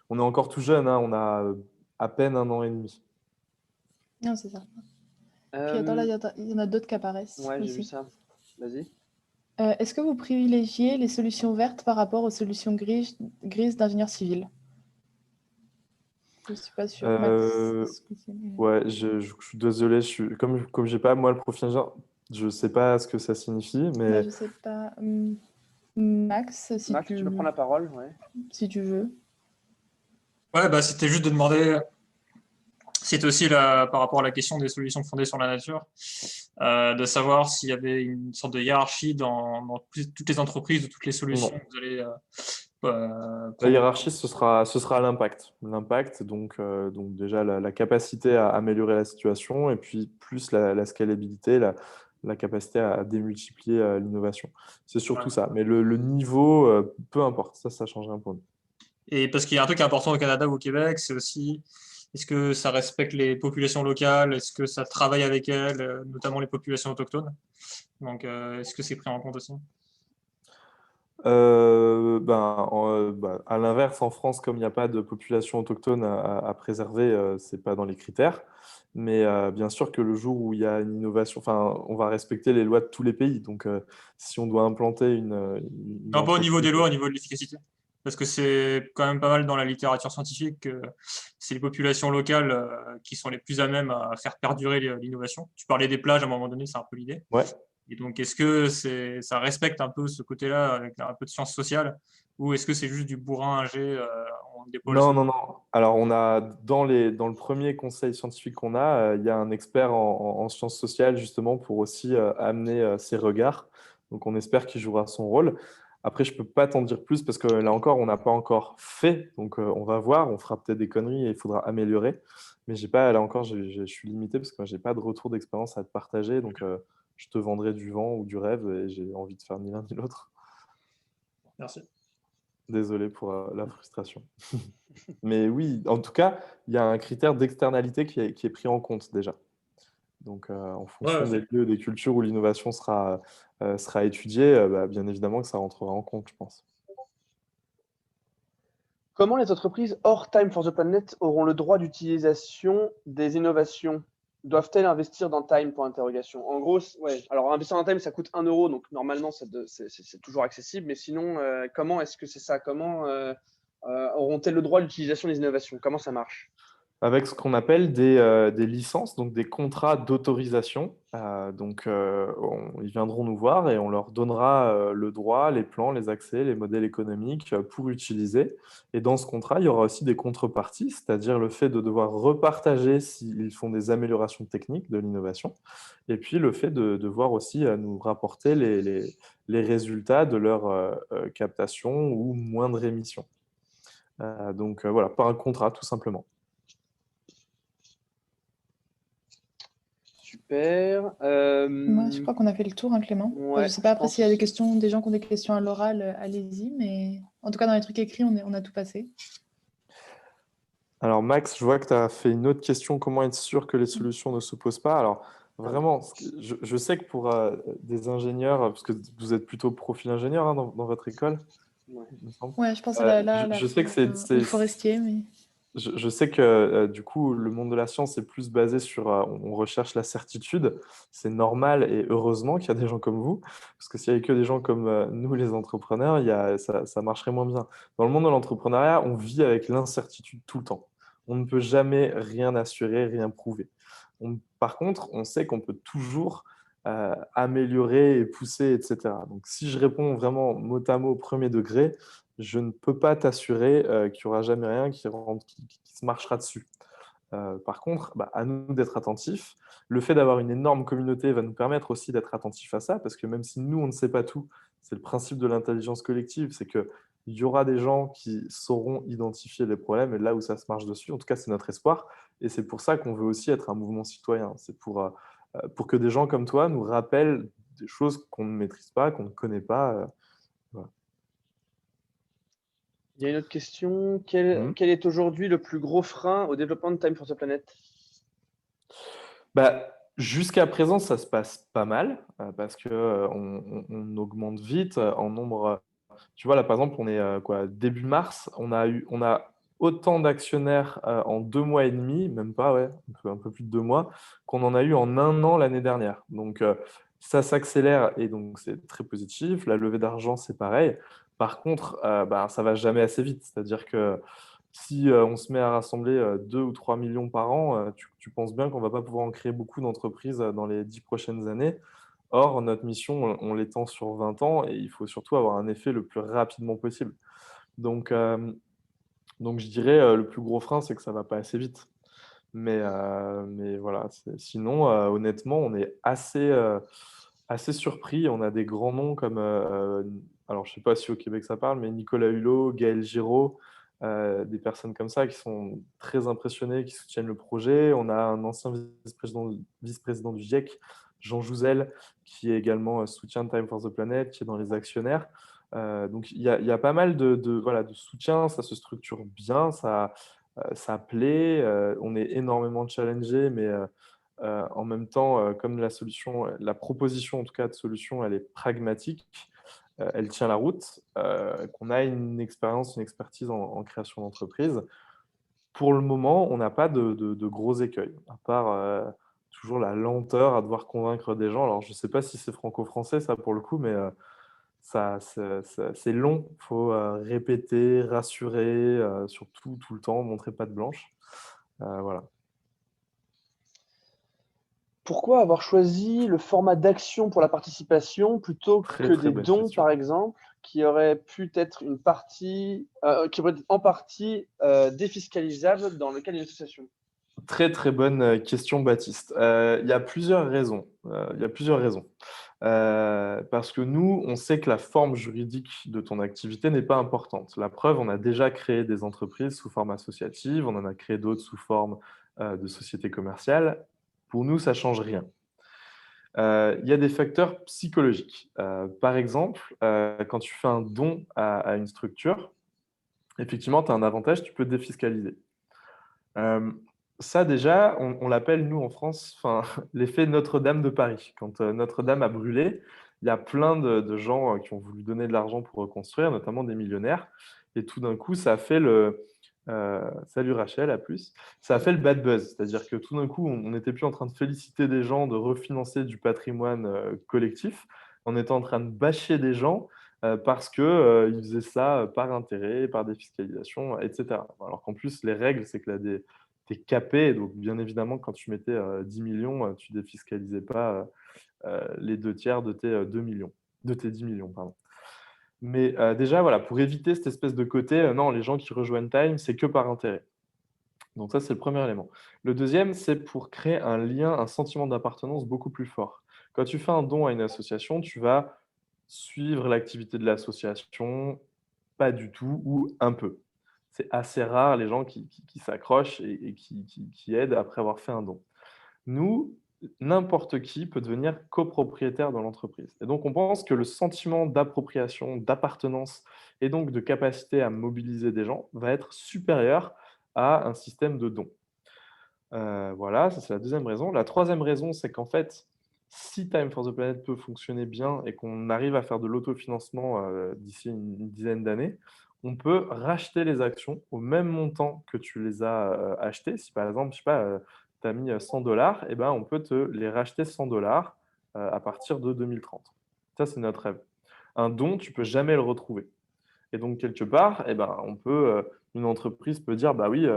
On est encore tout jeune, hein, on a à peine 1 an et demi. Non, c'est ça. Puis attends, là, il y en a d'autres qui apparaissent Ouais, j'ai vu aussi. ça. Vas-y. Est-ce que vous privilégiez les solutions vertes par rapport aux solutions grises d'ingénieurs civils? Je ne suis pas sûre, Max. Euh, ce que c'est, mais- ouais, je suis désolé, comme j'ai pas moi le profil ingénieur, je sais pas ce que ça signifie, Bah, mais je sais pas. Max, Max, tu peux prendre la parole, ouais. si tu veux. Ouais, bah, c'était juste de demander, c'était aussi par rapport à la question des solutions fondées sur la nature, de savoir s'il y avait une sorte de hiérarchie dans toutes les entreprises ou toutes les solutions non. que vous allez La prendre. hiérarchie, ce sera l'impact. L'impact, donc déjà la capacité à améliorer la situation et puis plus la scalabilité, la capacité à démultiplier l'innovation. C'est surtout Ouais. ça. Mais le niveau, peu importe, ça change rien pour nous. Et parce qu'il y a un truc important au Canada ou au Québec, c'est aussi, est-ce que ça respecte les populations locales? Est-ce que ça travaille avec elles, notamment les populations autochtones? Donc, est-ce que c'est pris en compte aussi? À l'inverse, en France, comme il n'y a pas de population autochtone à préserver, ce n'est pas dans les critères. Mais bien sûr que le jour où il y a une innovation, on va respecter les lois de tous les pays. Donc, si on doit implanter une Non, pas au niveau des entreprise. lois, au niveau de l'efficacité. Parce que c'est quand même pas mal dans la littérature scientifique que c'est les populations locales qui sont les plus à même à faire perdurer l'innovation. Tu parlais des plages à un moment donné, c'est un peu l'idée. Ouais. Et donc, est-ce que ça respecte un peu ce côté-là avec un peu de science sociale ou est-ce que c'est juste du bourrin ingé on dépose Non, non, non. Alors, on a dans le premier conseil scientifique qu'on a, il y a un expert en sciences sociales justement pour aussi amener ses regards. Donc, on espère qu'il jouera son rôle. Après, je peux pas t'en dire plus parce que là encore, on n'a pas encore fait. Donc, on va voir. On fera peut-être des conneries et il faudra améliorer. Mais j'ai pas, là encore, je suis limité parce que j'ai pas de retour d'expérience à te partager. Donc, je te vendrai du vent ou du rêve et j'ai envie de faire ni l'un ni l'autre. Merci. Désolé pour la frustration. Mais oui, en tout cas, il y a un critère d'externalité qui est pris en compte déjà. Donc, en fonction des lieux, des cultures où l'innovation sera étudiée, bien évidemment que ça rentrera en compte, je pense. Comment les entreprises hors Time for the Planet auront le droit d'utilisation des innovations? Doivent-elles investir dans Time pour interrogation? En gros, ouais. Alors investir dans Time, ça coûte 1 euro, donc normalement c'est toujours accessible. Mais sinon, comment est-ce que c'est ça? Comment auront-elles le droit d'utilisation des innovations? Comment ça marche? avec ce qu'on appelle des licences, donc des contrats d'autorisation. Ils viendront nous voir et on leur donnera le droit, les plans, les accès, les modèles économiques pour utiliser. Et dans ce contrat, il y aura aussi des contreparties, c'est-à-dire le fait de devoir repartager s'ils font des améliorations techniques de l'innovation, et puis le fait de devoir aussi nous rapporter les résultats de leur captation ou moindre émission. Voilà, par un contrat tout simplement. Super. Moi, je crois qu'on a fait le tour, hein, Clément. Ouais, je ne sais pas je après pense. s'il y a des questions, des gens qui ont des questions à l'oral, allez-y. Mais en tout cas, dans les trucs écrits, on a tout passé. Alors Max, je vois que tu as fait une autre question. Comment être sûr que les solutions ne se posent pas? Alors vraiment, je sais que pour des ingénieurs, parce que vous êtes plutôt profil ingénieur hein, dans votre école, Ouais. il me semble. Ouais, je pense à Je sais que ou forestier, mais je sais que du coup, le monde de la science est plus basé sur on recherche la certitude. C'est normal et heureusement qu'il y a des gens comme vous, parce que s'il n'y avait que des gens comme nous, les entrepreneurs, ça marcherait moins bien. Dans le monde de l'entrepreneuriat, on vit avec l'incertitude tout le temps. On ne peut jamais rien assurer, rien prouver. Par contre, on sait qu'on peut toujours améliorer et pousser, etc. Donc, si je réponds vraiment mot à mot au premier degré, je ne peux pas t'assurer qu'il n'y aura jamais rien qui se marchera dessus. Par contre, à nous d'être attentifs. Le fait d'avoir une énorme communauté va nous permettre aussi d'être attentifs à ça, parce que même si nous, on ne sait pas tout, c'est le principe de l'intelligence collective, c'est qu'il y aura des gens qui sauront identifier les problèmes et là où ça se marche dessus. En tout cas, c'est notre espoir. Et c'est pour ça qu'on veut aussi être un mouvement citoyen. C'est pour que des gens comme toi nous rappellent des choses qu'on ne maîtrise pas, qu'on ne connaît pas. Voilà. Il y a une autre question. Quel est aujourd'hui le plus gros frein au développement de Time for the Planet? Jusqu'à présent, ça se passe pas mal parce qu'on augmente vite en nombre. Tu vois, là, par exemple, on est début mars, on a autant d'actionnaires en 2 mois et demi, même pas, ouais, un peu plus de 2 mois, qu'on en a eu en un an l'année dernière. Donc, ça s'accélère et donc c'est très positif. La levée d'argent, c'est pareil. Par contre, ça va jamais assez vite. C'est-à-dire que si on se met à rassembler 2 ou 3 millions par an, tu penses bien qu'on ne va pas pouvoir en créer beaucoup d'entreprises dans les 10 prochaines années. Or, notre mission, on l'étend sur 20 ans et il faut surtout avoir un effet le plus rapidement possible. Donc je dirais le plus gros frein, c'est que ça ne va pas assez vite. Mais voilà, sinon, honnêtement, on est assez surpris. On a des grands noms comme, alors je ne sais pas si au Québec ça parle, mais Nicolas Hulot, Gaël Giraud, des personnes comme ça qui sont très impressionnées, qui soutiennent le projet. On a un ancien vice-président du GIEC, Jean Jouzel, qui est également soutien de Time for the Planet, qui est dans les actionnaires. Donc il y a pas mal de soutien, ça se structure bien, ça plaît, on est énormément challengé, mais en même temps, comme la proposition en tout cas de solution, elle est pragmatique, elle tient la route, qu'on a une expertise en création d'entreprise. Pour le moment, on n'a pas de gros écueils, à part toujours la lenteur à devoir convaincre des gens. Alors, je ne sais pas si c'est franco-français, ça, pour le coup, mais c'est long. Il faut répéter, rassurer, surtout tout le temps, montrer patte blanche. Voilà. Pourquoi avoir choisi le format d'action pour la participation plutôt que des dons, par exemple, qui auraient pu être qui pourraient être en partie défiscalisables dans le cadre d'une association? Très, très bonne question, Baptiste. Il y a plusieurs raisons. Parce que nous, on sait que la forme juridique de ton activité n'est pas importante. La preuve, on a déjà créé des entreprises sous forme associative, on en a créé d'autres sous forme de société commerciale. Pour nous, ça ne change rien. Il y a des facteurs psychologiques. Par exemple, quand tu fais un don à une structure, effectivement, tu as un avantage, tu peux défiscaliser. Ça, déjà, on l'appelle, nous, en France, l'effet Notre-Dame de Paris. Quand Notre-Dame a brûlé, il y a plein de gens qui ont voulu donner de l'argent pour reconstruire, notamment des millionnaires. Et tout d'un coup, ça a fait salut Rachel, à plus. Ça a fait le bad buzz. C'est-à-dire que tout d'un coup, on n'était plus en train de féliciter des gens de refinancer du patrimoine collectif. On était en train de bâcher des gens parce qu'ils faisaient ça par intérêt, par défiscalisation, etc. Alors qu'en plus, les règles, c'est que es capé. Donc, bien évidemment, quand tu mettais 10 millions, tu ne défiscalisais pas les 2 tiers de tes 2 millions, de tes 10 millions, pardon. Mais déjà, voilà, pour éviter cette espèce de côté, non, les gens qui rejoignent Time, c'est que par intérêt. Donc ça, c'est le premier élément. Le deuxième, c'est pour créer un lien, un sentiment d'appartenance beaucoup plus fort. Quand tu fais un don à une association, tu vas suivre l'activité de l'association, pas du tout ou un peu. C'est assez rare les gens qui s'accrochent et qui aident après avoir fait un don. Nous, n'importe qui peut devenir copropriétaire dans l'entreprise. Et donc, on pense que le sentiment d'appropriation, d'appartenance et donc de capacité à mobiliser des gens va être supérieur à un système de dons. Voilà, ça c'est la deuxième raison. La troisième raison, c'est qu'en fait, si Time for the Planet peut fonctionner bien et qu'on arrive à faire de l'autofinancement d'ici une dizaine d'années, on peut racheter les actions au même montant que tu les as achetées. Si par exemple, je sais pas, tu as mis 100 $, eh ben, on peut te les racheter 100 $ à partir de 2030. Ça, c'est notre rêve. Un don, tu peux jamais le retrouver. Et donc, quelque part, eh ben, une entreprise peut dire, bah oui,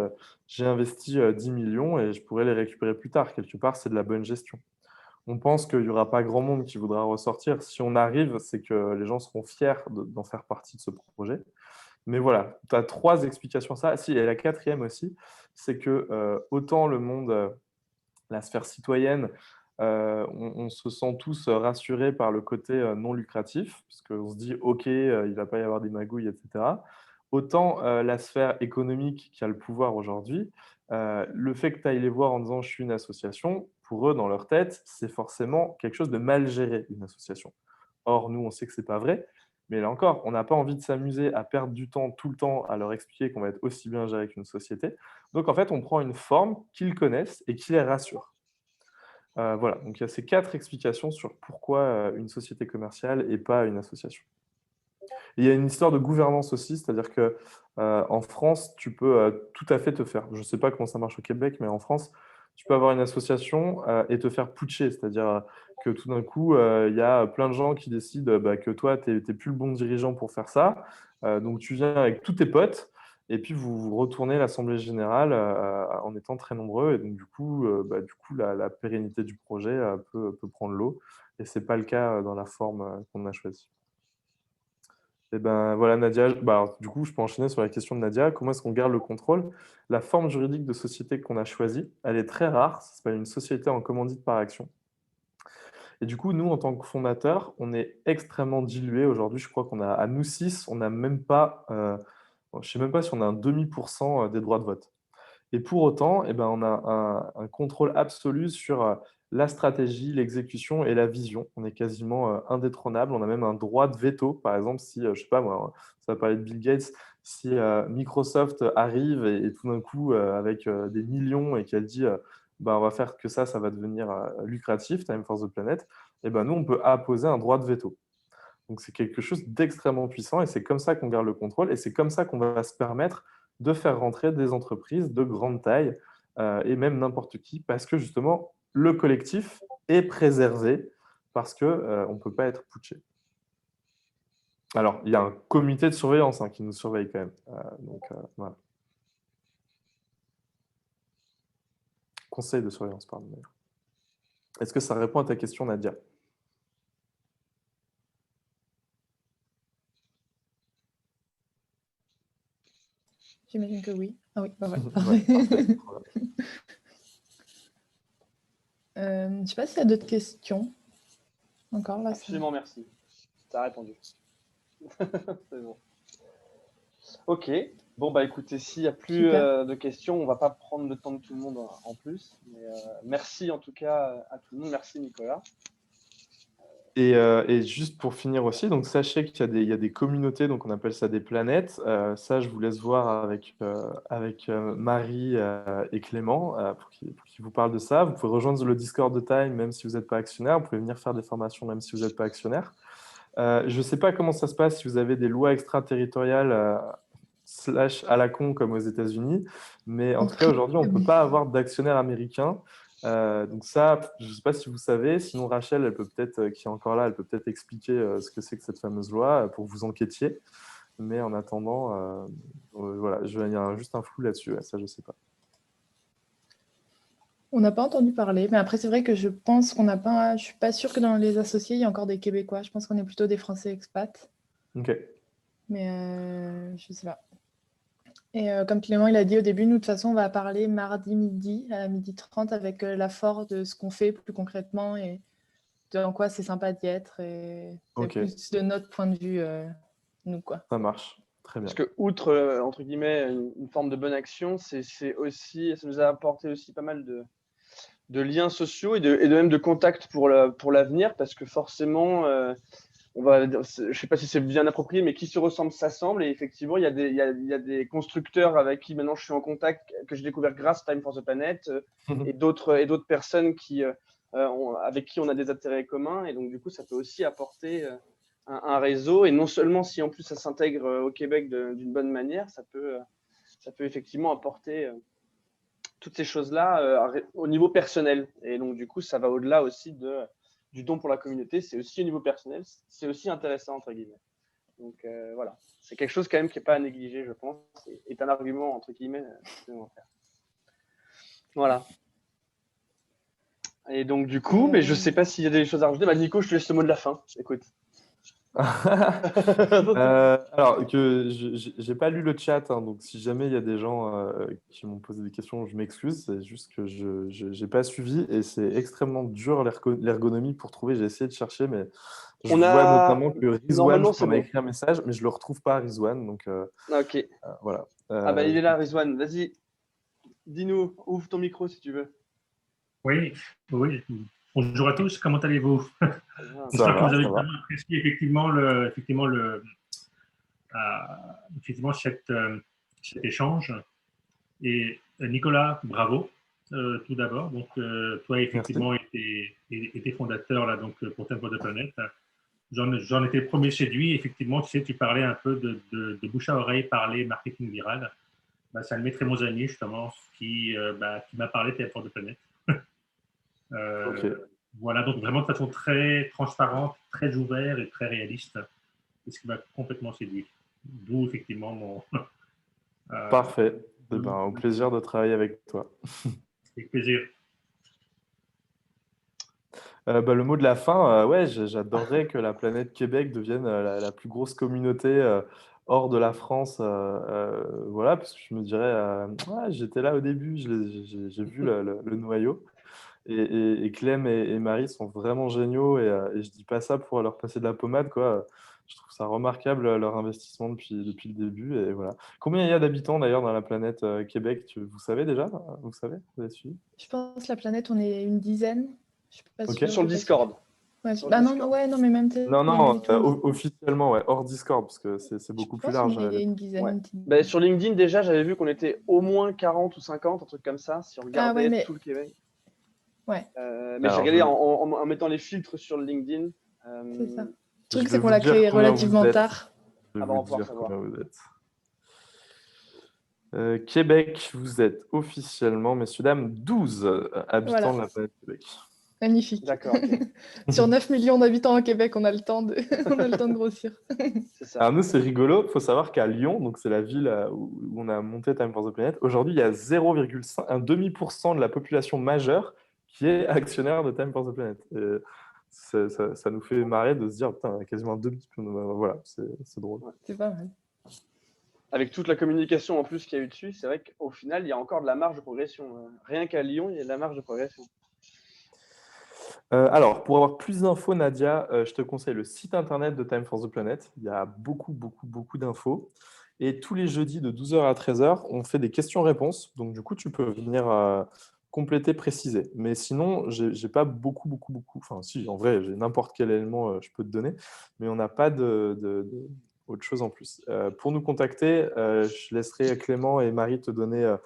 j'ai investi 10 millions et je pourrais les récupérer plus tard. Quelque part, c'est de la bonne gestion. On pense qu'il n'y aura pas grand monde qui voudra ressortir. Si on arrive, c'est que les gens seront fiers d'en faire partie de ce projet. Mais voilà, tu as 3 explications à ça. Si, et la quatrième aussi, c'est que autant le monde, la sphère citoyenne, on se sent tous rassurés par le côté non lucratif, parce qu'on se dit, OK, il ne va pas y avoir des magouilles, etc. Autant la sphère économique qui a le pouvoir aujourd'hui, le fait que tu ailles les voir en disant, je suis une association, pour eux, dans leur tête, c'est forcément quelque chose de mal géré, une association. Or, nous, on sait que ce n'est pas vrai. Mais là encore, on n'a pas envie de s'amuser à perdre du temps tout le temps à leur expliquer qu'on va être aussi bien géré qu'une société. Donc, en fait, on prend une forme qu'ils connaissent et qui les rassure. Voilà, donc il y a ces 4 explications sur pourquoi une société commerciale et pas une association. Et il y a une histoire de gouvernance aussi, c'est-à-dire que en France, tu peux tout à fait te faire, je ne sais pas comment ça marche au Québec, mais en France, tu peux avoir une association et te faire putcher, c'est-à-dire que tout d'un coup, il y a plein de gens qui décident que toi, tu n'es plus le bon dirigeant pour faire ça. Donc tu viens avec tous tes potes et puis vous retournez l'Assemblée générale en étant très nombreux. Et donc du coup, la pérennité du projet peut prendre l'eau. Et ce n'est pas le cas dans la forme qu'on a choisie. Et ben voilà, Nadia, du coup, je peux enchaîner sur la question de Nadia. Comment est-ce qu'on garde le contrôle? La forme juridique de société qu'on a choisie, elle est très rare. Ça s'appelle une société en commandite par action. Et du coup, nous, en tant que fondateurs, on est extrêmement dilués. Aujourd'hui, je crois qu'on a, à nous 6, on n'a même pas, je ne sais même pas si on a un demi% des droits de vote. Et pour autant, eh ben, on a un contrôle absolu sur la stratégie, l'exécution et la vision. On est quasiment indétrônable. On a même un droit de veto. Par exemple, si, je ne sais pas moi, ça va parler de Bill Gates, si Microsoft arrive et tout d'un coup, avec des millions et qu'elle dit on va faire que ça va devenir lucratif, Time for the Planet, eh ben, nous, on peut apposer un droit de veto. Donc, c'est quelque chose d'extrêmement puissant et c'est comme ça qu'on garde le contrôle et c'est comme ça qu'on va se permettre de faire rentrer des entreprises de grande taille et même n'importe qui parce que justement, le collectif est préservé parce qu'on ne peut pas être putché. Alors, il y a un comité de surveillance qui nous surveille quand même. Voilà. Conseil de surveillance, pardon. Est-ce que ça répond à ta question, Nadia? J'imagine que oui. Ah oui, bah voilà. Ouais, parfait. Je ne sais pas s'il y a d'autres questions. Encore là. Absolument, merci. Tu as répondu. C'est bon. Ok. Bon, bah écoutez, s'il n'y a plus de questions, on ne va pas prendre le temps de tout le monde en plus. Mais, merci en tout cas à tout le monde. Merci Nicolas. Et juste pour finir aussi, donc sachez qu'il y a des communautés, donc on appelle ça des planètes. Ça, je vous laisse voir avec Marie et Clément pour qu'ils vous parlent de ça. Vous pouvez rejoindre le Discord de Time même si vous n'êtes pas actionnaire. Vous pouvez venir faire des formations même si vous n'êtes pas actionnaire. Je ne sais pas comment ça se passe si vous avez des lois extraterritoriales / à la con comme aux États-Unis, mais en tout cas aujourd'hui, on ne peut pas avoir d'actionnaire américain. Donc ça, je ne sais pas si vous savez, sinon Rachel, elle peut peut-être, qui est encore là, elle peut peut-être expliquer ce que c'est que cette fameuse loi pour que vous enquêtiez. Mais en attendant, voilà, il y a juste un flou là-dessus, ça je ne sais pas. On n'a pas entendu parler, mais après, c'est vrai que je pense qu'on n'a pas. Je suis pas sûre que dans les associés, il y a encore des Québécois. Je pense qu'on est plutôt des Français expats, Ok. mais je sais pas. Et comme Clément il a dit au début, nous, de toute façon, on va parler mardi midi, à 12h30, avec la FOR de ce qu'on fait plus concrètement et de en quoi c'est sympa d'y être. Et c'est Ok. plus de notre point de vue, nous, quoi. Ça marche. Très bien. Parce que, outre, entre guillemets, une forme de bonne action, c'est aussi, ça nous a apporté aussi pas mal de liens sociaux et de même de contacts pour l'avenir, parce que forcément, je ne sais pas si c'est bien approprié, mais qui se ressemble s'assemble. Et effectivement, il y a des constructeurs avec qui maintenant je suis en contact, que j'ai découvert grâce à Time for the Planet, et d'autres personnes avec qui on a des intérêts communs. Et donc, du coup, ça peut aussi apporter un réseau. Et non seulement si en plus ça s'intègre au Québec d'une bonne manière, ça peut effectivement apporter toutes ces choses-là au niveau personnel. Et donc, du coup, ça va au-delà aussi du don pour la communauté. C'est aussi au niveau personnel. C'est aussi intéressant, entre guillemets. Donc, voilà. C'est quelque chose quand même qui n'est pas à négliger, je pense. Et un argument, entre guillemets, supplémentaire. Voilà. Et donc, du coup, mais je ne sais pas s'il y a des choses à rajouter. Bah, Nico, je te laisse le mot de la fin. Écoute. Alors, j'ai pas lu le chat, hein, donc si jamais il y a des gens qui m'ont posé des questions, je m'excuse. C'est juste que je n'ai pas suivi et c'est extrêmement dur l'ergonomie pour trouver. J'ai essayé de chercher, mais je vois notamment que Rizwan, Normalement, je t'en c'est ai bon. écrit un message, mais je le retrouve pas, Rizwan. Donc Ok. voilà. Ah bah il est là, Rizwan. Vas-y, dis-nous, ouvre ton micro si tu veux. Oui, oui. Bonjour à tous, comment allez-vous? J'espère que vous avez vraiment apprécié effectivement cet échange. Et Nicolas, bravo tout d'abord. Donc toi effectivement était fondateur là donc pour Time for the Planet. J'en étais premier séduit. Effectivement, tu sais, tu parlais un peu de bouche à oreille, parler marketing viral. Bah, c'est un de mes très bons amis justement qui m'a parlé de Time for the Planet. Voilà, donc vraiment de façon très transparente, très ouverte et très réaliste. C'est ce qui m'a complètement séduit. D'où effectivement mon. Parfait. Au plaisir de travailler avec toi. Avec plaisir. Le mot de la fin, ouais, j'adorerais que la planète Québec devienne la plus grosse communauté hors de la France. Voilà, parce que je me dirais, ouais, j'étais là au début, j'ai vu le noyau. Et Clem et Marie sont vraiment géniaux et je dis pas ça pour leur passer de la pommade, quoi. Je trouve ça remarquable leur investissement depuis le début et voilà. Combien il y a d'habitants d'ailleurs dans la planète Québec, vous savez déjà? Vous savez? Vous avez suivi? Je pense la planète, on est une dizaine. Je suis pas sûre. Sur le Discord. Ouais, non, mais même. Non, officiellement, ouais, hors Discord, parce que c'est beaucoup plus large. Il y a une dizaine. Ouais. Sur LinkedIn, déjà, j'avais vu qu'on était au moins 40 ou 50, un truc comme ça, si on regardait tout le Québec. Ouais. Mais j'ai regardé en mettant les filtres sur le LinkedIn. C'est ça. Le truc, c'est qu'on l'a créé relativement tard. Je vais vous dire combien vous êtes. Québec, vous êtes officiellement, messieurs, dames, 12 habitants de la planète Québec. Magnifique. D'accord. Okay. Sur 9 millions d'habitants au Québec, on a le temps de grossir. Ça. Alors nous, c'est rigolo. Il faut savoir qu'à Lyon, donc c'est la ville où on a monté Time for the Planet, aujourd'hui, il y a 0,5% de la population majeure qui est actionnaire de Time for the Planet. Et ça nous fait marrer de se dire, putain, quasiment un demi. Voilà, c'est drôle. Ouais. C'est pas mal. Avec toute la communication en plus qu'il y a eu dessus, c'est vrai qu'au final, il y a encore de la marge de progression. Rien qu'à Lyon, il y a de la marge de progression. Alors, pour avoir plus d'infos, Nadia, je te conseille le site internet de Time for the Planet. Il y a beaucoup d'infos. Et tous les jeudis de 12h à 13h, on fait des questions-réponses. Donc, du coup, tu peux venir compléter, préciser. Mais sinon, j'ai pas beaucoup. Enfin, si, en vrai, j'ai n'importe quel élément je peux te donner. Mais on n'a pas autre chose en plus. Pour nous contacter, je laisserai Clément et Marie te donner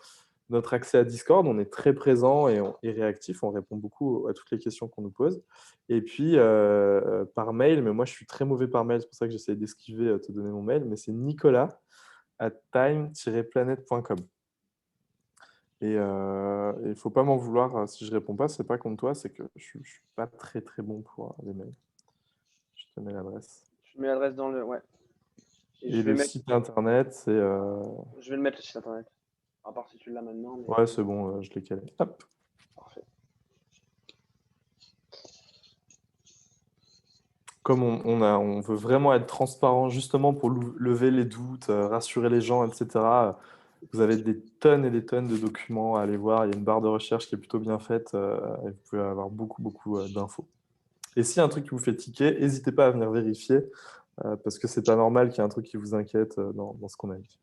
notre accès à Discord. On est très présent et réactif. On répond beaucoup à toutes les questions qu'on nous pose. Et puis, par mail, mais moi, je suis très mauvais par mail. C'est pour ça que j'essaie d'esquiver te donner mon mail. Mais c'est nicolas@time-planet.com. Et il ne faut pas m'en vouloir si je ne réponds pas. Ce n'est pas contre toi, c'est que je ne suis pas très bon pour les mails. Je te mets l'adresse. Je mets l'adresse dans le... Ouais. Et le site internet, c'est... Je vais le mettre, le site internet. À part si tu l'as maintenant. Mais... Ouais, c'est bon, je l'ai calé. Hop. Parfait. Comme on veut vraiment être transparent justement pour lever les doutes, rassurer les gens, etc. Vous avez des tonnes et des tonnes de documents à aller voir. Il y a une barre de recherche qui est plutôt bien faite et vous pouvez avoir beaucoup, beaucoup d'infos. Et s'il y a un truc qui vous fait tiquer, n'hésitez pas à venir vérifier parce que c'est pas normal qu'il y ait un truc qui vous inquiète dans ce qu'on a dit.